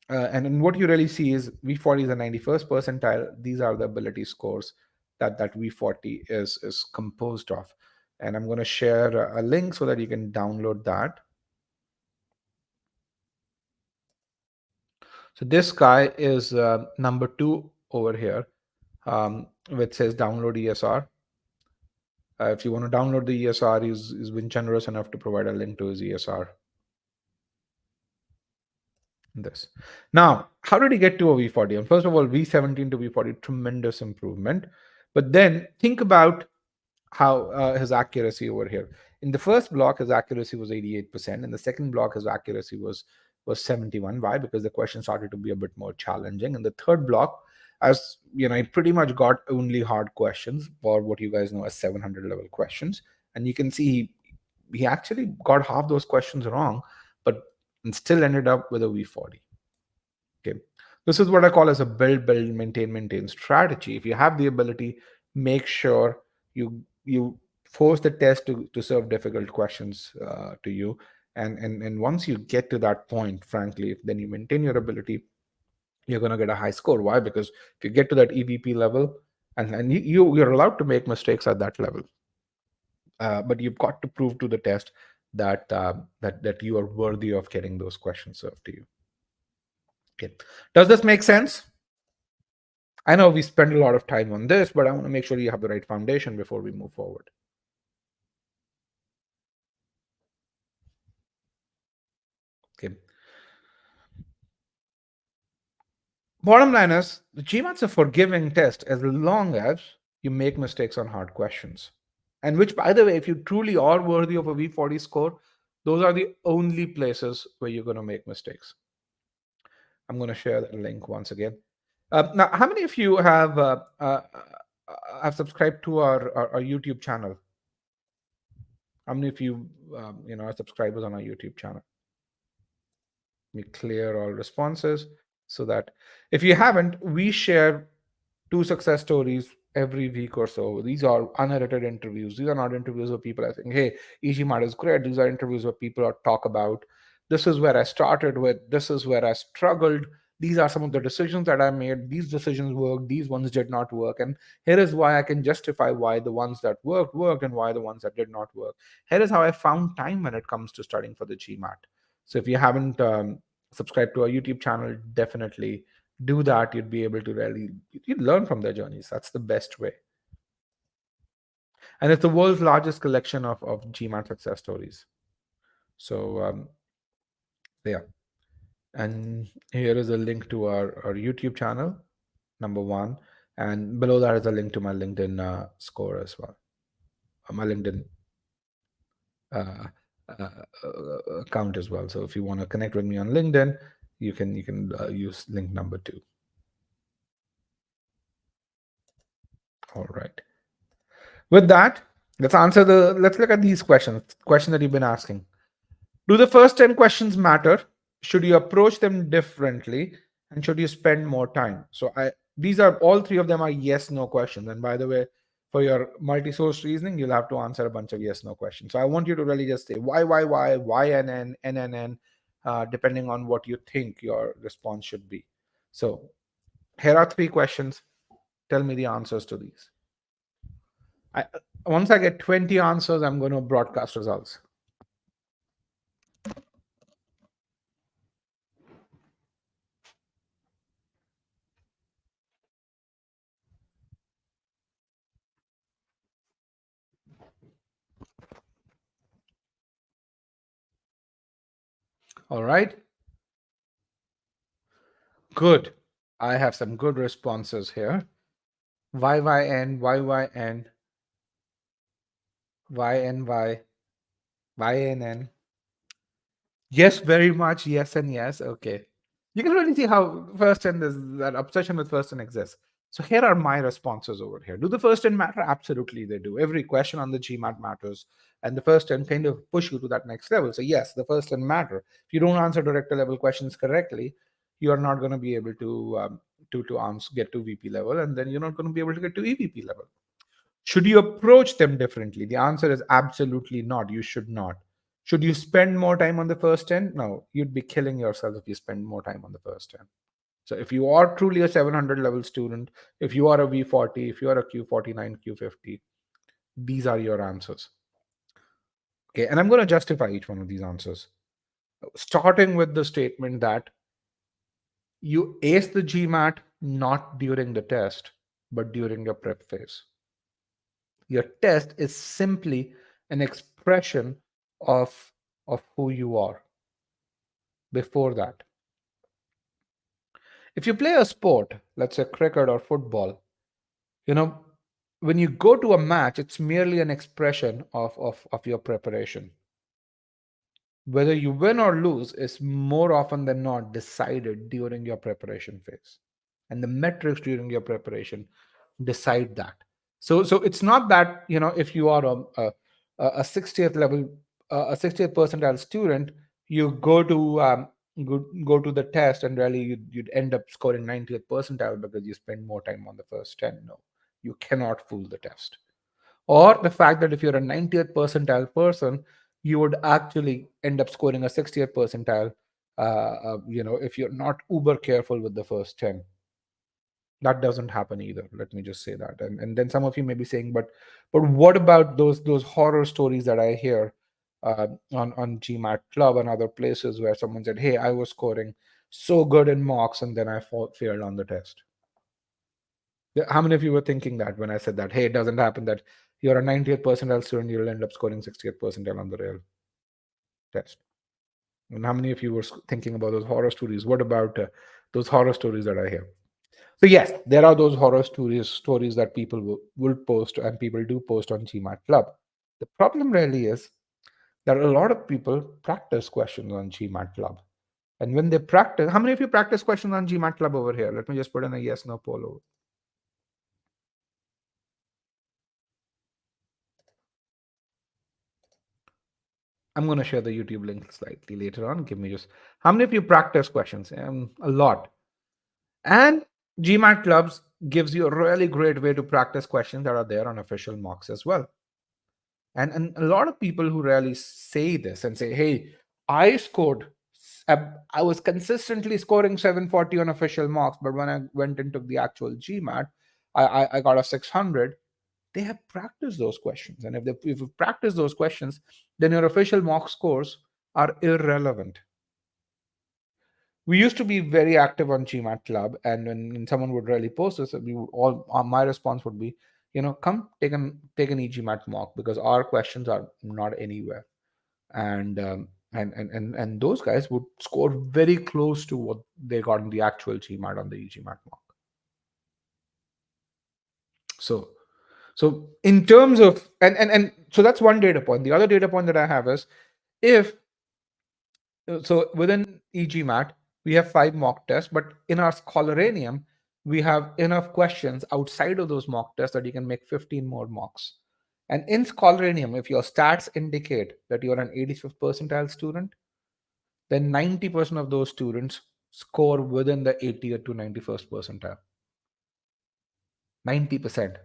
And what you really see is V40 is the 91st percentile. These are the ability scores that V40 is composed of. And I'm going to share a link so that you can download that. So this guy is number 2 over here, which says download ESR. If you want to download the ESR, he's been generous enough to provide a link to his ESR. This. Now, how did he get to a V40? And first of all, V17 to V40, tremendous improvement. But then think about how his accuracy over here. In the first block, his accuracy was 88%. In the second block, his accuracy was 71. Why? Because the question started to be a bit more challenging. In the third block, as you know, he pretty much got only hard questions, or what you guys know as 700 level questions. And you can see he actually got half those questions wrong, but still ended up with a V40. Okay, this is what I call as a build, maintain strategy. If you have the ability, make sure you force the test to serve difficult questions to you, and once you get to that point, frankly, then you maintain your ability, you're going to get a high score. Why? Because if you get to that EVP level, and you're allowed to make mistakes at that level, but you've got to prove to the test that you are worthy of getting those questions served to you. Okay, does this make sense? I know we spend a lot of time on this, but I want to make sure you have the right foundation before we move forward. Okay. Bottom line is, the GMAT's a forgiving test as long as you make mistakes on hard questions. And which, by the way, if you truly are worthy of a V40 score, those are the only places where you're going to make mistakes. I'm going to share that link once again. Now, how many of you have subscribed to our YouTube channel? How many of you, are subscribers on our YouTube channel? Let me clear all responses so that if you haven't, we share 2 success stories every week or so. These are unedited interviews. These are not interviews where people are saying, hey, e-GMAT is great. These are interviews where people are talk about, this is where I started with, this is where I struggled. These are some of the decisions that I made. These decisions worked. These ones did not work. And here is why I can justify why the ones that worked and why the ones that did not work. Here is how I found time when it comes to studying for the GMAT. So if you haven't subscribed to our YouTube channel, definitely do that. You'd be able to really you'd learn from their journeys. That's the best way. And it's the world's largest collection of GMAT success stories. So yeah. And here is a link to our YouTube channel, number 1. And below that is a link to my LinkedIn score as well. My LinkedIn uh, account as well. So if you want to connect with me on LinkedIn, you can use link number 2. All right. With that, let's look at these questions that you've been asking. Do the first 10 questions matter? Should you approach them differently? And should you spend more time? So these are all three of them are yes, no questions. And by the way, for your multi-source reasoning, you'll have to answer a bunch of yes, no questions. So I want you to really just say why, NNN, depending on what you think your response should be. So here are three questions. Tell me the answers to these. I, once I get 20 answers, I'm going to broadcast results. All right. Good. I have some good responses here. YYN, YYN, YNY, YNN. Yes, very much. Yes and yes. Okay. You can really see how first and is that obsession with first and exists. So here are my responses over here. Do the first and matter? Absolutely, they do. Every question on the GMAT matters, and the first and kind of push you to that next level. So yes, the first and matter. If you don't answer director level questions correctly, you are not going to be able to answer, get to VP level, and then you're not going to be able to get to EVP level. Should you approach them differently? The answer is absolutely not. You should not. Should you spend more time on the first 10? No, you'd be killing yourself if you spend more time on the first 10. So if you are truly a 700 level student, if you are a V40, if you are a Q49, Q50, these are your answers. Okay, and I'm going to justify each one of these answers. Starting with the statement that you ace the GMAT not during the test, but during your prep phase. Your test is simply an expression of, of who you are before that. If you play a sport, let's say cricket or football, you know, when you go to a match, it's merely an expression of your preparation. Whether you win or lose is more often than not decided during your preparation phase. And the metrics during your preparation decide that. So it's not that, if you are a 60th level, a 60th percentile student, you go to the test and really you'd end up scoring 90th percentile because you spend more time on the first 10. No, you cannot fool the test. Or the fact that if you're a 90th percentile person, you would actually end up scoring a 60th percentile, if you're not uber careful with the first 10. That doesn't happen either. Let me just say that. And then some of you may be saying, but what about those horror stories that I hear on GMAT Club and other places where someone said, hey, I was scoring so good in mocks and then I failed on the test. How many of you were thinking that when I said that? Hey, it doesn't happen that you're a 90th percentile student, you'll end up scoring 60th percentile on the real test. And how many of you were thinking about those horror stories? What about those horror stories that I hear? So yes, there are those horror stories that people will post, and people do post on GMAT Club. The problem really is that a lot of people practice questions on GMAT Club. And when they practice, how many of you practice questions on GMAT Club over here? Let me just put in a yes, no poll over. I'm going to share the YouTube link slightly later on. Give me just, how many of you practice questions? A lot. And GMAT Clubs gives you a really great way to practice questions that are there on official mocks as well. And a lot of people who really say this and say, hey, I was consistently scoring 740 on official mocks, but when I went and took the actual GMAT, I got a 600. They have practiced those questions. And if you practice those questions, then your official mock scores are irrelevant. We used to be very active on GMAT Club, and when someone would really post this, we would all my response would be, come take an e-GMAT mock because our questions are not anywhere, and those guys would score very close to what they got in the actual GMAT on the e-GMAT mock. So in terms of and so that's one data point. The other data point that I have is if so within e-GMAT we have 5 mock tests, but in our Scholaranium we have enough questions outside of those mock tests that you can make 15 more mocks. And in Scholarinium, if your stats indicate that you're an 85th percentile student, then 90% of those students score within the 80th to 91st percentile. 90%.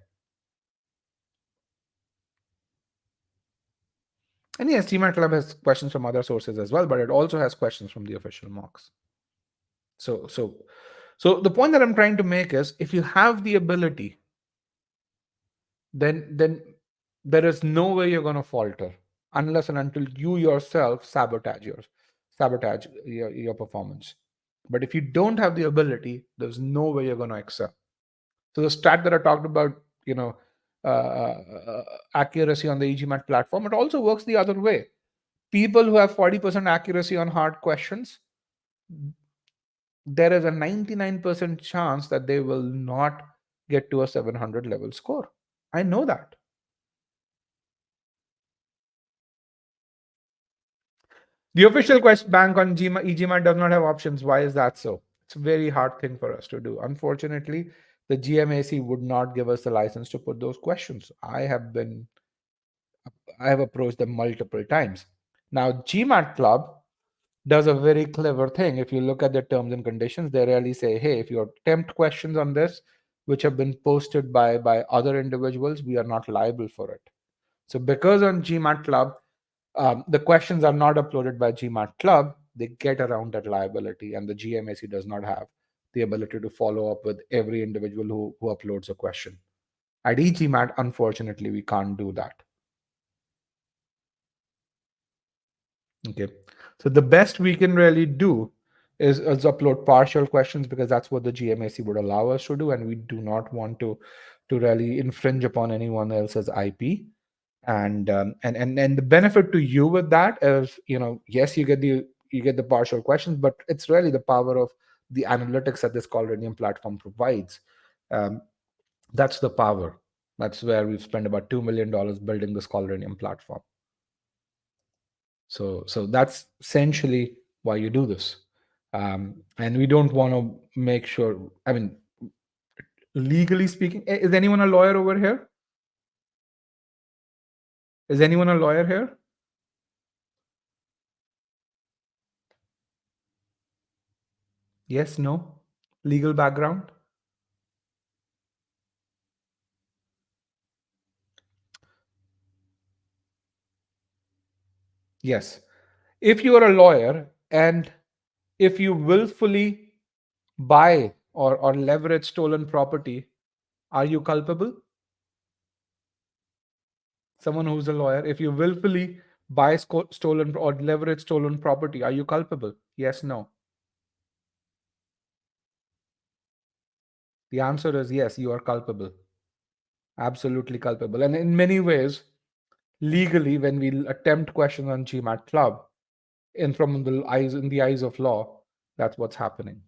And yes, GMAT Club has questions from other sources as well, but it also has questions from the official mocks. So the point that I'm trying to make is, if you have the ability, then there is no way you're going to falter unless and until you yourself sabotage your performance. But if you don't have the ability, there's no way you're going to excel. So the stat that I talked about, accuracy on the e-GMAT platform, it also works the other way. People who have 40% accuracy on hard questions, there is a 99% chance that they will not get to a 700 level score. I know that. The official quest bank on e-GMAT does not have options. Why is that so? It's a very hard thing for us to do. Unfortunately, the GMAC would not give us the license to put those questions. I have approached them multiple times. Now, GMAT Club does a very clever thing. If you look at the terms and conditions, they really say, hey, if you attempt questions on this, which have been posted by other individuals, we are not liable for it. So because on GMAT Club, the questions are not uploaded by GMAT Club, they get around that liability, and the GMAC does not have the ability to follow up with every individual who uploads a question. At e-GMAT, unfortunately, we can't do that. Okay, so the best we can really do is upload partial questions, because that's what the GMAC would allow us to do, and we do not want to really infringe upon anyone else's IP. And the benefit to you with that is, yes, you get the partial questions, but it's really the power of the analytics that this Colranium platform provides. That's the power. That's where we've spent about $2 million building this Colranium platform. So that's essentially why you do this. And we don't want to make sure, I mean, legally speaking, is anyone a lawyer over here? Is anyone a lawyer here? Yes, no? Legal background? Yes. If you are a lawyer and if you willfully buy or leverage stolen property, are you culpable? Someone who's a lawyer, if you willfully buy stolen or leverage stolen property, are you culpable? Yes, no. The answer is yes, you are culpable. Absolutely culpable. And in many ways, legally, when we attempt questions on GMAT Club, in the eyes of law, that's what's happening.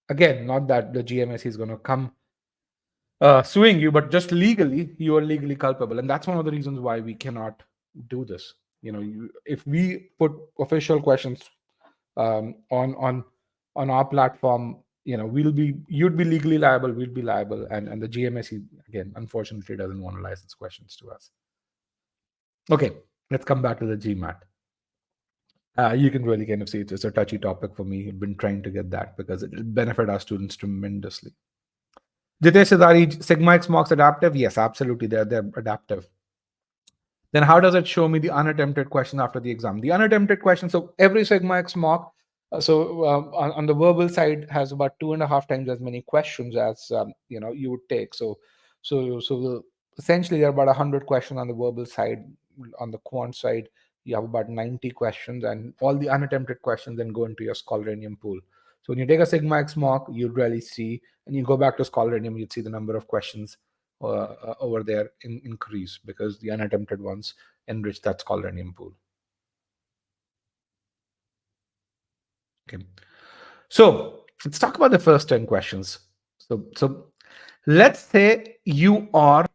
Again, not that the GMS is going to come suing you, but just legally, you are legally culpable, and that's one of the reasons why we cannot do this. If we put official questions on our platform, you'd be legally liable, we'd be liable, and the GMS again, unfortunately, doesn't want to license questions to us. Okay, let's come back to the GMAT. You can really kind of see it's a touchy topic for me. I've been trying to get that because it will benefit our students tremendously. Jitesh Sadari, Sigma X mocks adaptive? Yes, absolutely. They're adaptive. Then how does it show me the unattempted question after the exam? The unattempted question, so every Sigma X mock, on the verbal side has about 2.5 times as many questions as you would take. Essentially there are about 100 questions on the verbal side. On the quant side, you have about 90 questions, and all the unattempted questions then go into your Scholarinium pool. So when you take a Sigma X mock, you'd really see, and you go back to Scholarinium, you'd see the number of questions over there increase, because the unattempted ones enrich that Scholarinium pool. Okay, so let's talk about the first 10 questions. So let's say you are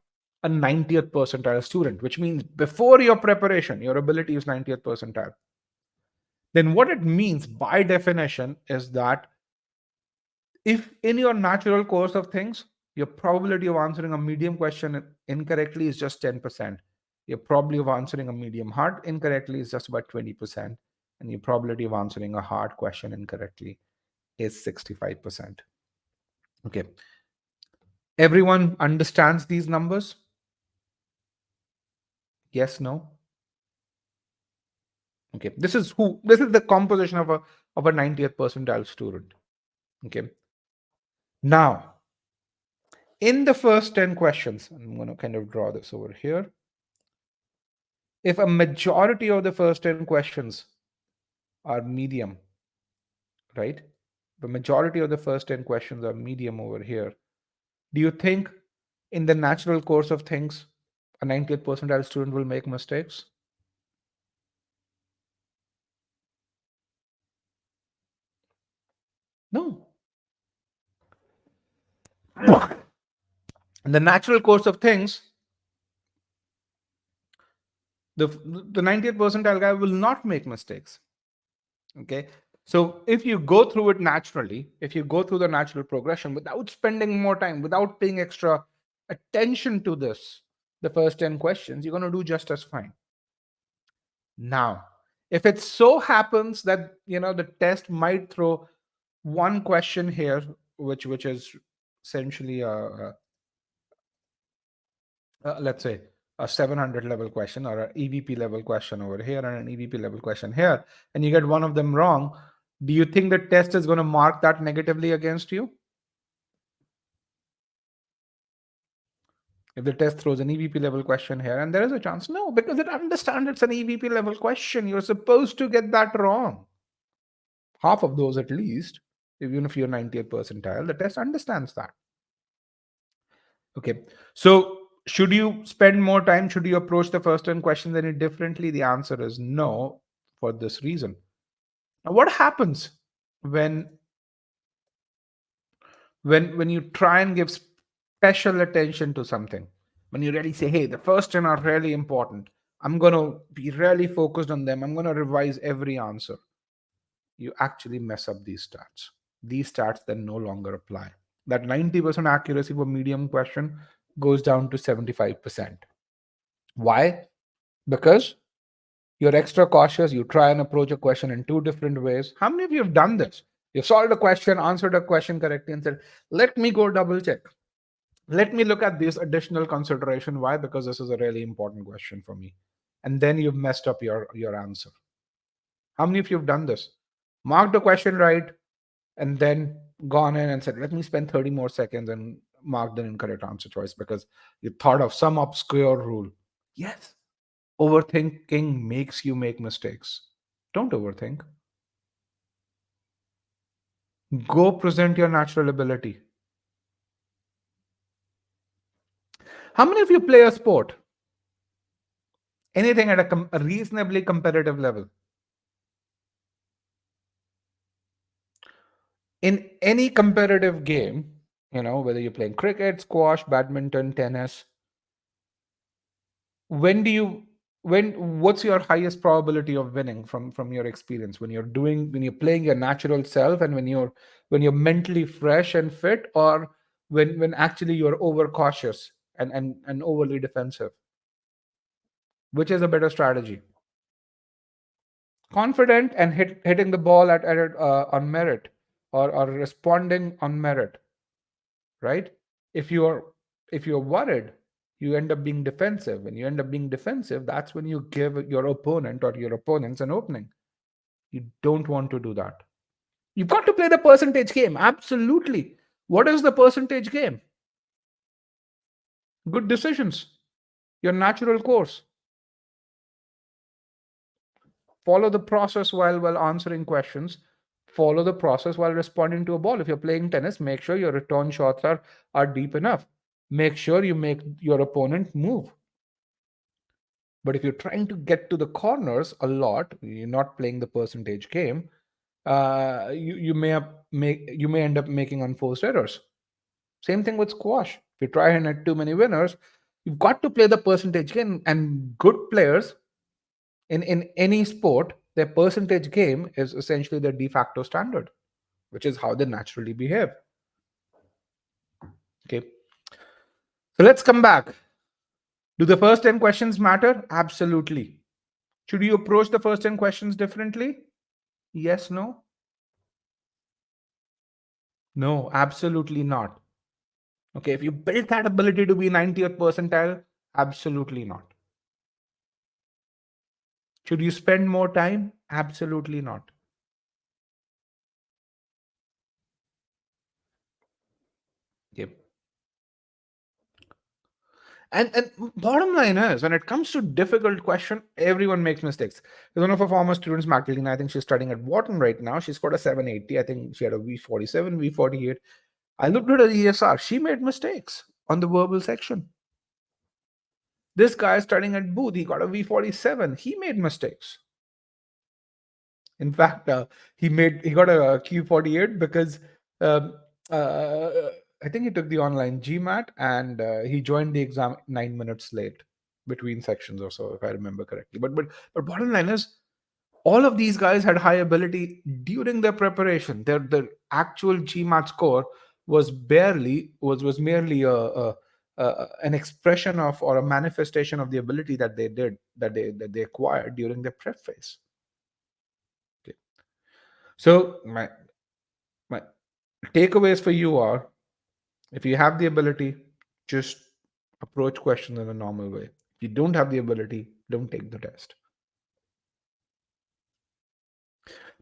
a 90th percentile student, which means before your preparation, your ability is 90th percentile. Then what it means by definition is that if in your natural course of things, Your probability of answering a medium question incorrectly is just 10%. Your probability of answering a medium hard incorrectly is just about 20%. And your probability of answering a hard question incorrectly is 65%. Okay. Everyone understands these numbers? Yes, no? Okay. This is the composition of a 90th percentile student. Okay. Now, in the first 10 questions, I'm going to kind of draw this over here. If a majority of the first 10 questions are medium, right? The majority of the first 10 questions are medium over here. Do you think in the natural course of things, a 90th percentile student will make mistakes? No. In the natural course of things, the 90th percentile guy will not make mistakes. Okay. So if you go through it naturally, if you go through the natural progression without spending more time, without paying extra attention to this, the first 10 questions, you're going to do just as fine. Now, if it so happens that the test might throw one question here, which is essentially let's say a 700 level question or an EVP level question over here and an EVP level question here, and you get one of them wrong, do you think the test is going to mark that negatively against you? If the test throws an EVP level question here and there is a chance, no, because it understands it's an EVP level question. You're supposed to get that wrong. Half of those at least, even if you're 90th percentile, the test understands that. Okay. So should you spend more time? Should you approach the first 10 questions any differently? The answer is no, for this reason. Now, what happens when you try and give special attention to something? When you really say, hey, the first 10 are really important. I'm going to be really focused on them. I'm going to revise every answer. You actually mess up these stats. These stats then no longer apply. That 90% accuracy for medium question goes down to 75%. Why? Because you're extra cautious. You try and approach a question in two different ways. How many of you have done this? You've solved a question, answered a question correctly, and said, let me go double check. Let me look at this additional consideration. Why? Because this is a really important question for me. And then you've messed up your answer. How many of you have done this? Marked the question right, and then gone in and said, let me spend 30 more seconds and mark the incorrect answer choice because you thought of some obscure rule. Yes, overthinking makes you make mistakes. Don't overthink. Go present your natural ability. How many of you play a sport? Anything at a reasonably competitive level? In any competitive game, whether you're playing cricket, squash, badminton, tennis, what's your highest probability of winning from your experience when you're playing your natural self and when you're mentally fresh and fit, or when actually you're overcautious and overly defensive? Which is a better strategy? Confident and hitting the ball at on merit, or responding on merit, right? If you're worried, you end up being defensive. When you end up being defensive, that's when you give your opponent or your opponents an opening. You don't want to do that. You've got to play the percentage game. Absolutely. What is the percentage game? Good decisions, your natural course. Follow the process while answering questions. Follow the process while responding to a ball. If you're playing tennis, make sure your return shots are deep enough. Make sure you make your opponent move. But if you're trying to get to the corners a lot, you're not playing the percentage game. You may end up making unforced errors. Same thing with squash. If you try and hit too many winners, you've got to play the percentage game. And good players in any sport, their percentage game is essentially their de facto standard, which is how they naturally behave. Okay. So let's come back. Do the first 10 questions matter? Absolutely. Should you approach the first 10 questions differently? Yes, no? No, absolutely not. Okay, if you build that ability to be 90th percentile, absolutely not. Should you spend more time? Absolutely not. Yep. And bottom line is, when it comes to difficult question, everyone makes mistakes. There's one of our former students, Magdalene, I think she's studying at Wharton right now. She's got a 780. I think she had a V47, V48. I looked at her ESR. She made mistakes on the verbal section. This guy is studying at Booth. He got a V47. He made mistakes. In fact, he got a Q48 because um, uh, I think he took the online GMAT and he joined the exam 9 minutes late between sections or so, if I remember correctly. But bottom line is, all of these guys had high ability during their preparation. Their actual GMAT score was merely an expression of, or a manifestation of, the ability that they acquired during their prep phase. Okay. So my takeaways for you are, if you have the ability, just approach questions in a normal way. If you don't have the ability, don't take the test.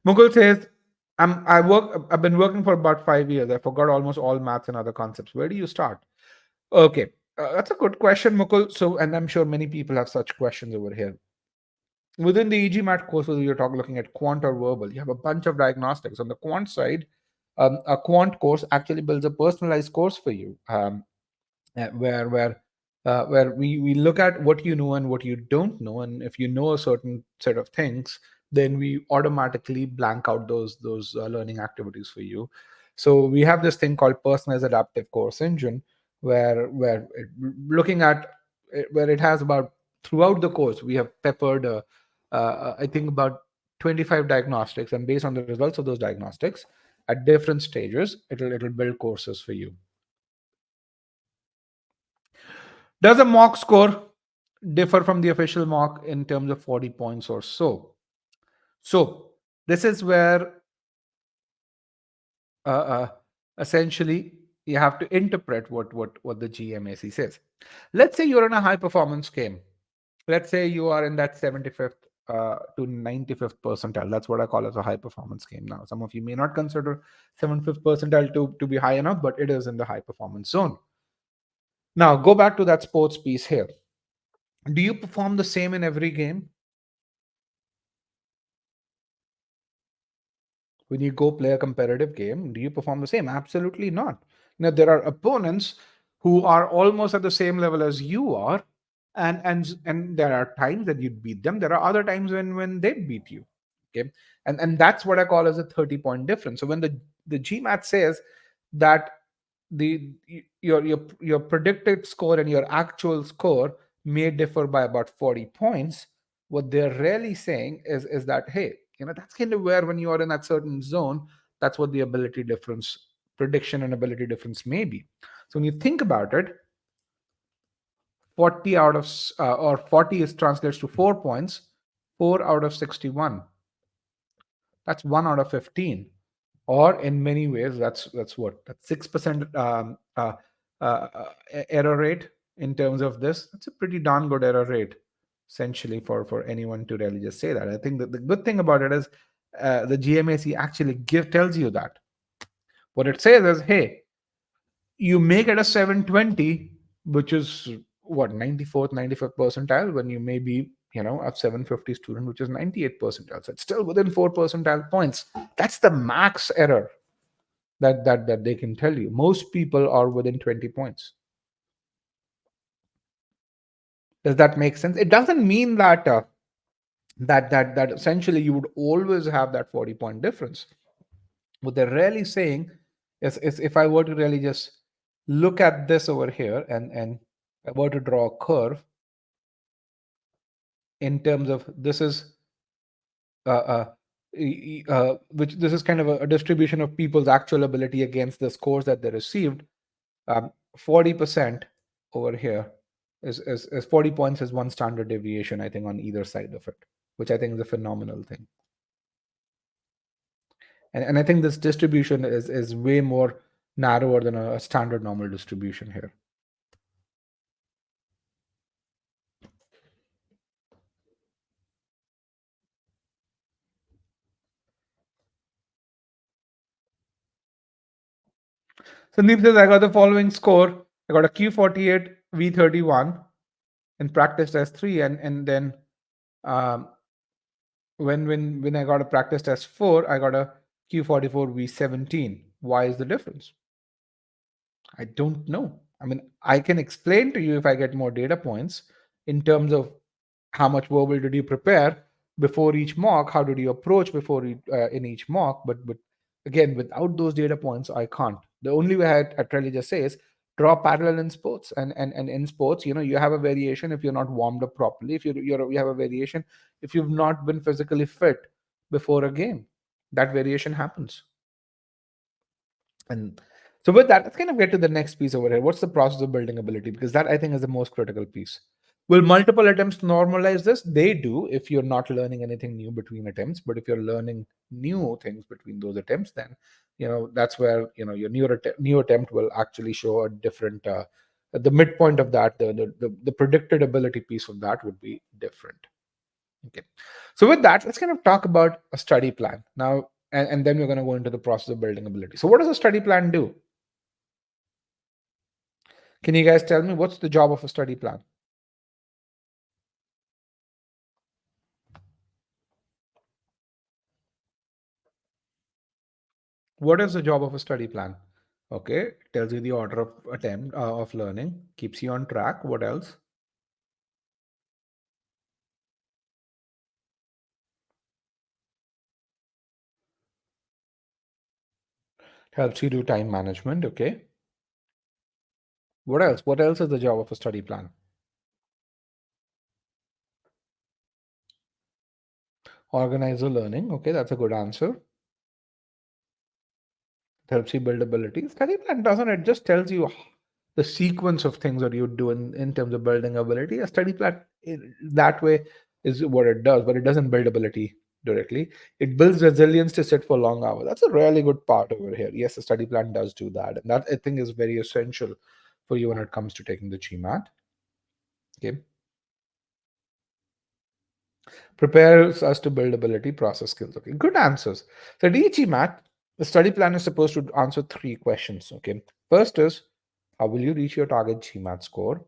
Mukul says, I've been working for about 5 years. I forgot almost all maths and other concepts. Where do you start? Okay, that's a good question, Mukul. So, and I'm sure many people have such questions over here. Within the e-GMAT course, whether you're looking at quant or verbal, you have a bunch of diagnostics. On the quant side, a quant course actually builds a personalized course for you, where we look at what you know and what you don't know, and if you know a certain set of things, then we automatically blank out those learning activities for you. So we have this thing called personalized adaptive course engine, looking at where it has about, throughout the course we have peppered I think about 25 diagnostics, and based on the results of those diagnostics at different stages, it'll build courses for you. Does a mock score differ from the official mock in terms of 40 points or so? So this is where uh, uh, essentially you have to interpret what the GMAC says. Let's say you're in a high performance game. Let's say you are in that 75th to 95th percentile. That's what I call as a high performance game now. Some of you may not consider 75th percentile to be high enough, but it is in the high performance zone. Now go back to that sports piece here. Do you perform the same in every game? When you go play a competitive game, do you perform the same? Absolutely not. Now, there are opponents who are almost at the same level as you are, and there are times that you beat them. There are other times when they beat you. Okay, and that's what I call as a 30-point difference. So when the GMAT says that the your predicted score and your actual score may differ by about 40 points, what they're really saying is that, hey, that's kind of where, when you are in that certain zone, that's what the ability difference, prediction and ability difference may be. So when you think about it, 40 out of or 40 is translates to 4 points. 4 out of 61, that's 1 out of 15. Or in many ways, that's what, that's 6% error rate. In terms of this, that's a pretty darn good error rate, essentially, for anyone to really just say that. I think that the good thing about it is, the GMAC actually tells you that. What it says is, hey, you make it a 720, which is what, 94th 95th percentile, when you may be a 750 student, which is 98th percentile. So it's still within 4 percentile points. That's the max error that they can tell you. Most people are within 20 points. Does that make sense? It doesn't mean that that essentially you would always have that 40-point difference. What they're really saying is, if I were to really just look at this over here, and I were to draw a curve in terms of, this is which this is kind of a distribution of people's actual ability against the scores that they received. 40% over here is 40 points is one standard deviation, I think, on either side of it, which I think is a phenomenal thing. And I think this distribution is way more narrower than a standard normal distribution here. Sandeep says, I got the following score. I got a Q48, V31 in practice test 3, and then um, when I got a practice test 4, I got a Q44, V17. Why is the difference? I don't know. I mean, I can explain to you if I get more data points in terms of how much verbal did you prepare before each mock, how did you approach before in each mock, but again, without those data points, I can't. The only way I really just say is draw parallel in sports, and in sports, you have a variation if you're not warmed up properly, if you have a variation if you've not been physically fit before a game. That variation happens. And so with that, let's kind of get to the next piece over here. What's the process of building ability? Because that, I think, is the most critical piece. Will multiple attempts normalize this? They do if you're not learning anything new between attempts. But if you're learning new things between those attempts, then that's where your new attempt will actually show a different. At the midpoint of that, the predicted ability piece of that would be different. Okay. So with that, let's kind of talk about a study plan now, and then we're going to go into the process of building ability. So what does a study plan do? Can you guys tell me what's the job of a study plan? What is the job of a study plan? Okay, tells you the order of attempt of learning, keeps you on track. What else? Helps you do time management. Okay. What else? What else is the job of a study plan? Organize the learning. Okay, that's a good answer. It helps you build ability. Study plan doesn't, it just tells you the sequence of things that you do in terms of building ability. A study plan that way is what it does, but it doesn't build ability directly. It builds resilience to sit for long hours. That's a really good part over here. Yes, a study plan does do that. And that, I think, is very essential for you when it comes to taking the GMAT. Okay. Prepares us to build ability, process skills. Okay, good answers. So at e-GMAT, the study plan is supposed to answer 3 questions. Okay, first is how will you reach your target GMAT score?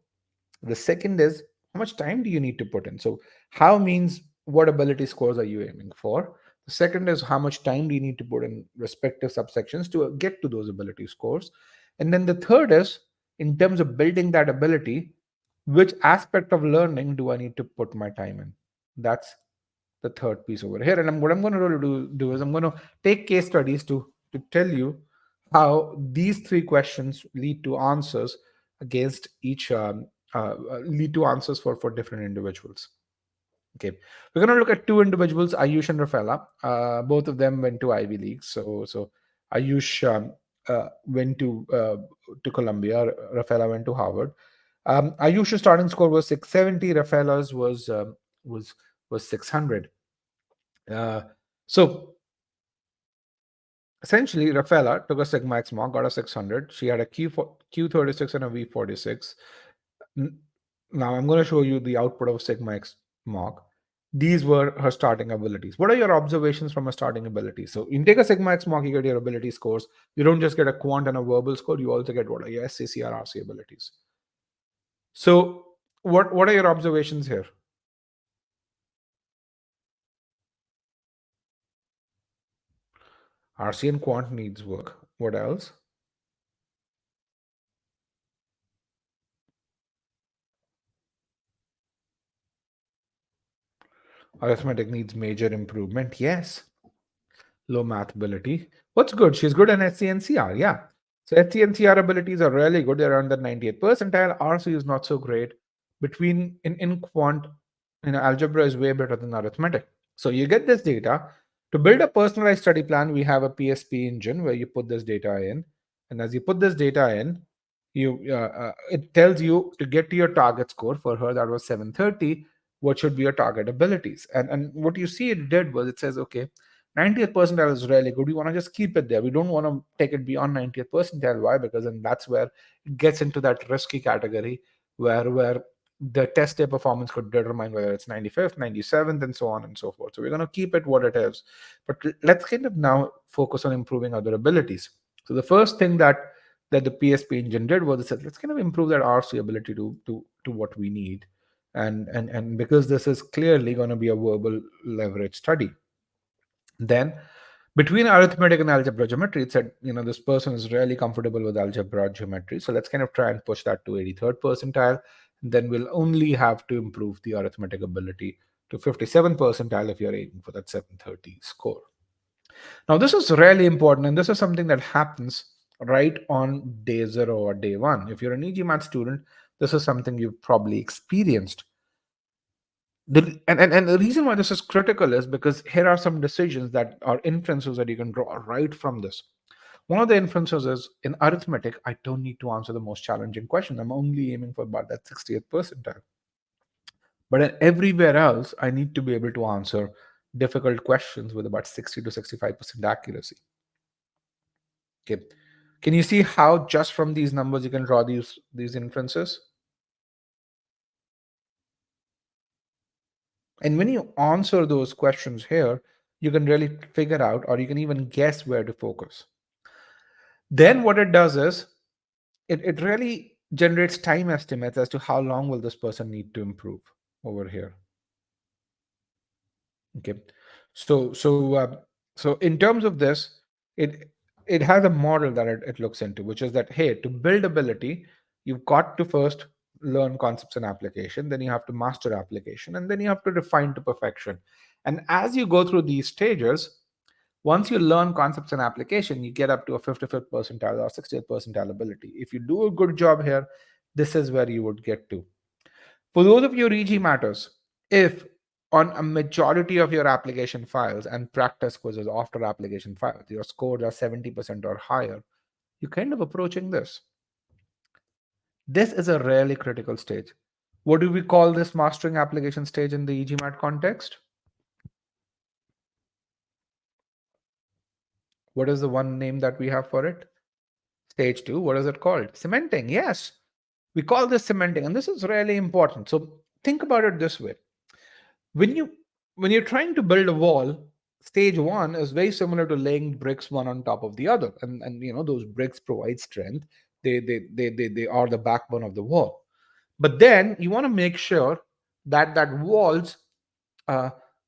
The second is how much time do you need to put in? So how means what ability scores are you aiming for? The second is how much time do you need to put in respective subsections to get to those ability scores? And then the third is in terms of building that ability, which aspect of learning do I need to put my time in? That's the third piece over here. And what I'm going to do is I'm going to take case studies to tell you how these 3 questions lead to answers against each lead to answers for different individuals. Okay, we're going to look at 2 individuals, Ayush and Rafaela. Both of them went to Ivy League. So Ayush went to Columbia. Rafaela went to Harvard. Ayush's starting score was 670. Rafaela's was 600. Uh, so essentially, Rafaela took a Sigma X mock, got a 600. She had a Q36 and a V46. Now I'm going to show you the output of Sigma X mock. These were her starting abilities. What are your observations from a starting ability? So you take a Sigma X mock, you get your ability scores. You don't just get a quant and a verbal score. You also get what are your SCCR, RC abilities. So what are your observations here? RC and quant needs work. What else? Arithmetic needs major improvement. Yes. Low math ability. What's good? She's good in SCNCR. Yeah. So SCNCR abilities are really good. They're around the 98th percentile. RC is not so great. Between in quant, algebra is way better than arithmetic. So you get this data. To build a personalized study plan, we have a PSP engine where you put this data in. And as you put this data in, it tells you to get to your target score. For her, that was 730. What should be your target abilities? And what you see it did was it says, okay, 90th percentile is really good. We want to just keep it there. We don't want to take it beyond 90th percentile. Why? Because then that's where it gets into that risky category where the test day performance could determine whether it's 95th, 97th, and so on and so forth. So we're going to keep it what it is. But let's kind of now focus on improving other abilities. So the first thing that the PSP engine did was it said, let's kind of improve that RC ability to what we need. And because this is clearly going to be a verbal leverage study, then between arithmetic and algebra geometry, it said, this person is really comfortable with algebra geometry. So let's kind of try and push that to 83rd percentile. And then we'll only have to improve the arithmetic ability to 57th percentile if you're aiming for that 730 score. Now, this is really important, and this is something that happens right on day zero or day one. If you're an e-GMAT student, this is something you've probably experienced. And the reason why this is critical is because here are some decisions that are inferences that you can draw right from this. One of the inferences is in arithmetic, I don't need to answer the most challenging question. I'm only aiming for about that 60th percentile. But in everywhere else, I need to be able to answer difficult questions with about 60 to 65% accuracy. Okay. Can you see how just from these numbers you can draw these inferences? And when you answer those questions here, you can really figure out, or you can even guess where to focus. Then what it does is it really generates time estimates as to how long will this person need to improve over here. Okay. So in terms of this, it has a model that it looks into, which is that, hey, to build ability, you've got to first learn concepts and application, then you have to master application, and then you have to refine to perfection. And as you go through these stages, once you learn concepts and application, you get up to a 55th percentile or 60th percentile ability. If you do a good job here, this is where you would get to. For those of you REG matters, if on a majority of your application files and practice quizzes after application files, your scores are 70% or higher, you're kind of approaching this. This is a really critical stage. What do we call this mastering application stage in the e-GMAT context? What is the one name that we have for it? Stage 2. What is it called? Cementing. Yes. We call this cementing, and this is really important. So think about it this way. When you're trying to build a wall, stage 1 is very similar to laying bricks one on top of the other. And those bricks provide strength. They are the backbone of the wall. But then you want to make sure that walls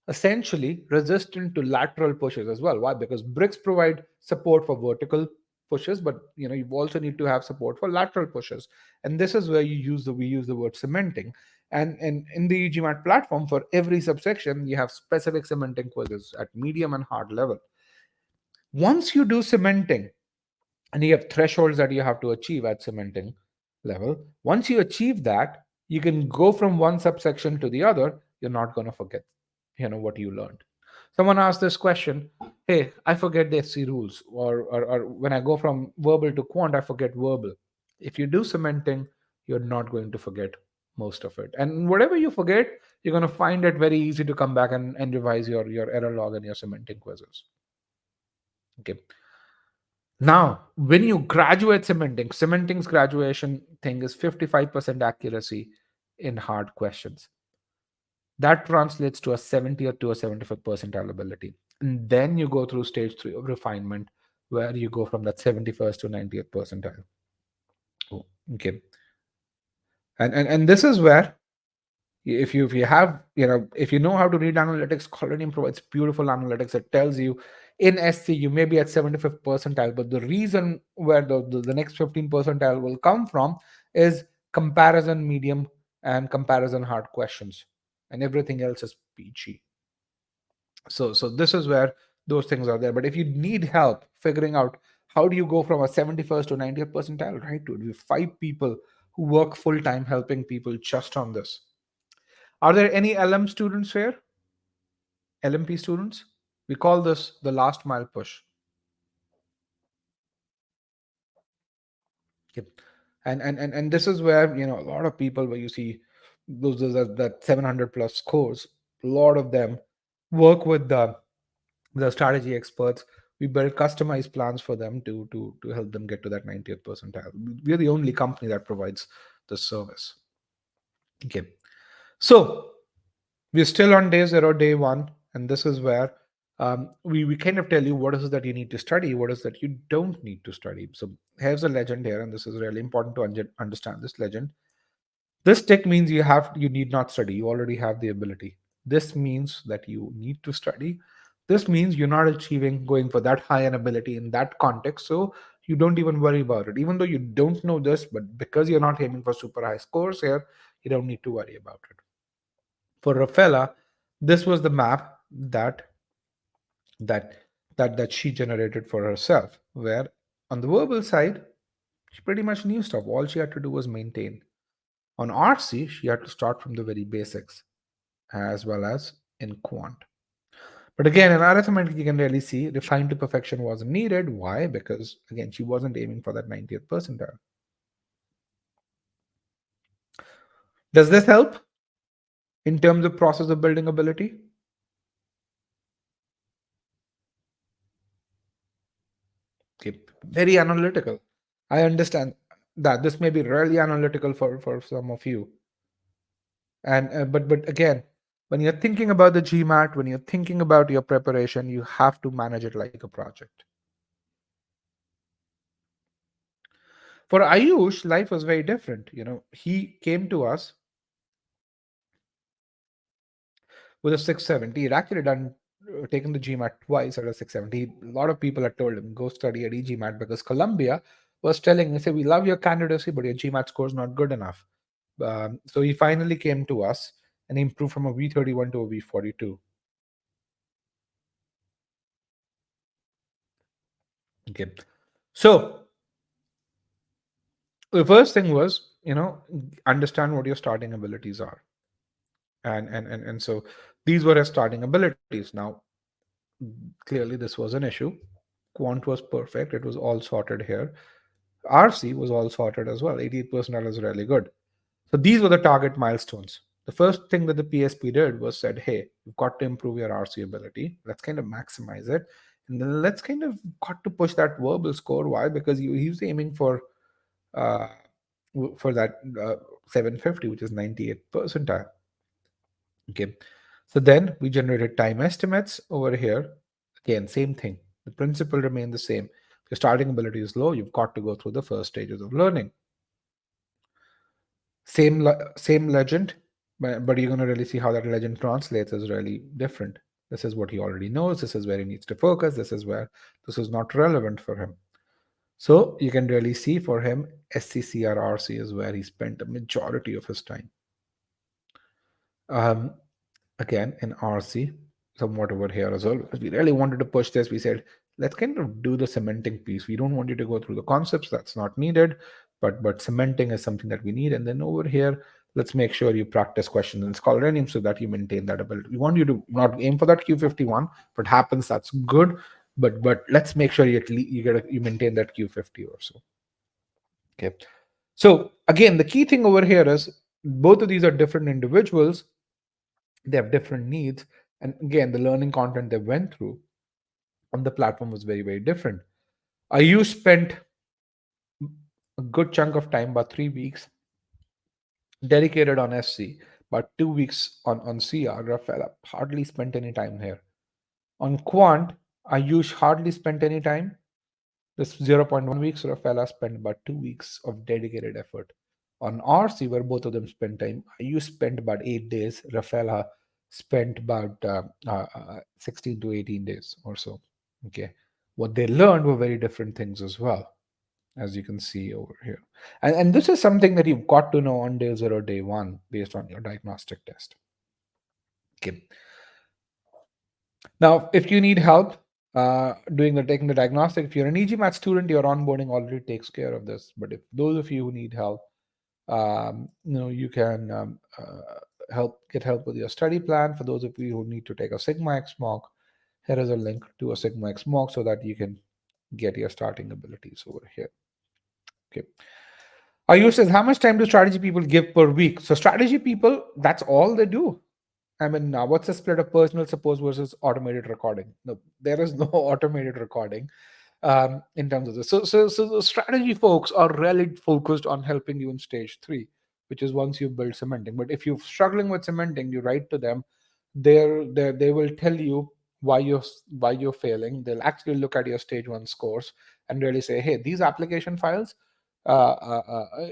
essentially resistant to lateral pushes as well. Why? Because bricks provide support for vertical pushes, but you also need to have support for lateral pushes. And this is where we use the word cementing. And in the e-GMAT platform, for every subsection, you have specific cementing quizzes at medium and hard level. Once you do cementing, and you have thresholds that you have to achieve at cementing level, once you achieve that, you can go from one subsection to the other. You're not going to forget what you learned. Someone asked this question, hey, I forget the SC rules, or when I go from verbal to quant, I forget verbal. If you do cementing, you're not going to forget most of it. And whatever you forget, you're going to find it very easy to come back and revise your error log and your cementing quizzes. Okay. Now, when you graduate cementing's graduation thing is 55% accuracy in hard questions. That translates to a 70th to a 75th percentile ability. And then you go through stage 3 of refinement, where you go from that 71st to 90th percentile. Oh, okay. And this is where if you know how to read analytics, Collinium provides beautiful analytics. It tells you in SC you may be at 75th percentile, but the reason where the next 15 percentile will come from is comparison medium and comparison hard questions, and everything else is PG. So this is where those things are there. But if you need help figuring out how do you go from a 71st to 90th percentile, right, dude, we have 5 people who work full time helping people just on this. Are there any LM students here? LMP students? We call this the last mile push. Okay. And this is where, a lot of people, where you see those that 700 plus scores, a lot of them work with the strategy experts. We build customized plans for them to help them get to that 90th percentile. We're the only company that provides this service. Okay, so we're still on day zero, day one, and this is where we kind of tell you what is it that you need to study, what is that you don't need to study. So here's a legend here, and this is really important to understand this legend. This tick means you need not study. You already have the ability. This means that you need to study. This means you're not achieving going for that high an ability in that context. So you don't even worry about it. Even though you don't know this, but because you're not aiming for super high scores here, you don't need to worry about it. For Rafaela, this was the map that that she generated for herself, where on the verbal side, she pretty much knew stuff. All she had to do was maintain. On RC, she had to start from the very basics, as well as in quant. But again, in arithmetic, you can really see refined to perfection wasn't needed. Why? Because again, she wasn't aiming for that 90th percentile. Does this help in terms of process of building ability? Okay, very analytical. I understand that this may be really analytical for some of you, and but again, when you're thinking about the GMAT, when you're thinking about your preparation, you have to manage it like a project. For Ayush, life was very different. He came to us with a 670. He'd actually done taken the GMAT twice at a 670. A lot of people had told him, go study at e-GMAT, because Columbia was telling him, they said, we love your candidacy, but your GMAT score is not good enough. So he finally came to us and he improved from a V31 to a V42. Okay. So the first thing was, understand what your starting abilities are. And so these were his starting abilities. Now, clearly this was an issue. Quant was perfect. It was all sorted here. RC was all sorted as well. 88% is really good. So these were the target milestones. The first thing that the PSP did was said, hey, you've got to improve your RC ability. Let's kind of maximize it. And then let's kind of got to push that verbal score. Why? Because he was aiming uh, for that 750, which is 98th percentile. Okay. So then we generated time estimates over here. Again, same thing. The principle remained the same. If your starting ability is low, you've got to go through the first stages of learning. Same legend, but you're going to really see how that legend translates is really different. This is what he already knows. This is where he needs to focus. This is where this is not relevant for him. So you can really see for him, SCCRRC is where he spent a majority of his time. Again, in RC, somewhat over here as well, because we really wanted to push this. We said, let's kind of do the cementing piece. We don't want you to go through the concepts, that's not needed, but cementing is something that we need. And then over here, let's make sure you practice questions in Scholarinium so that you maintain that ability. We want you to not aim for that Q51. If it happens, that's good, but let's make sure you maintain that Q50 or so. Okay. So again, the key thing over here is both of these are different individuals. They have different needs, and again, the learning content they went through on the platform was very, very different. You spent a good chunk of time, about 3 weeks, dedicated on SC, about 2 weeks on CR. Rafael hardly spent any time here. On Quant, Ayush hardly spent any time. This 0.1 weeks, Rafaela spent about 2 weeks of dedicated effort. On RC, where both of them spent time, Ayush spent about 8 days. Rafaela spent about 16 to 18 days or so. Okay. What they learned were very different things as well, as you can see over here. And this is something that you've got to know on day zero, day one, based on your diagnostic test. Okay. Now, if you need help taking the diagnostic, if you're an e-GMAT student, your onboarding already takes care of this. But if those of you who need help, you can get help with your study plan. For those of you who need to take a Sigma X mock, here is a link to a Sigma X mock so that you can get your starting abilities over here. Okay. Ayush says, how much time do strategy people give per week? So strategy people, that's all they do. I mean, what's the split of personal support versus automated recording? No, there is no automated recording in terms of this. So the strategy folks are really focused on helping you in stage three, which is once you build cementing. But if you're struggling with cementing, you write to them. They will tell you why you're failing. They'll actually look at your stage one scores and really say, hey, these application files,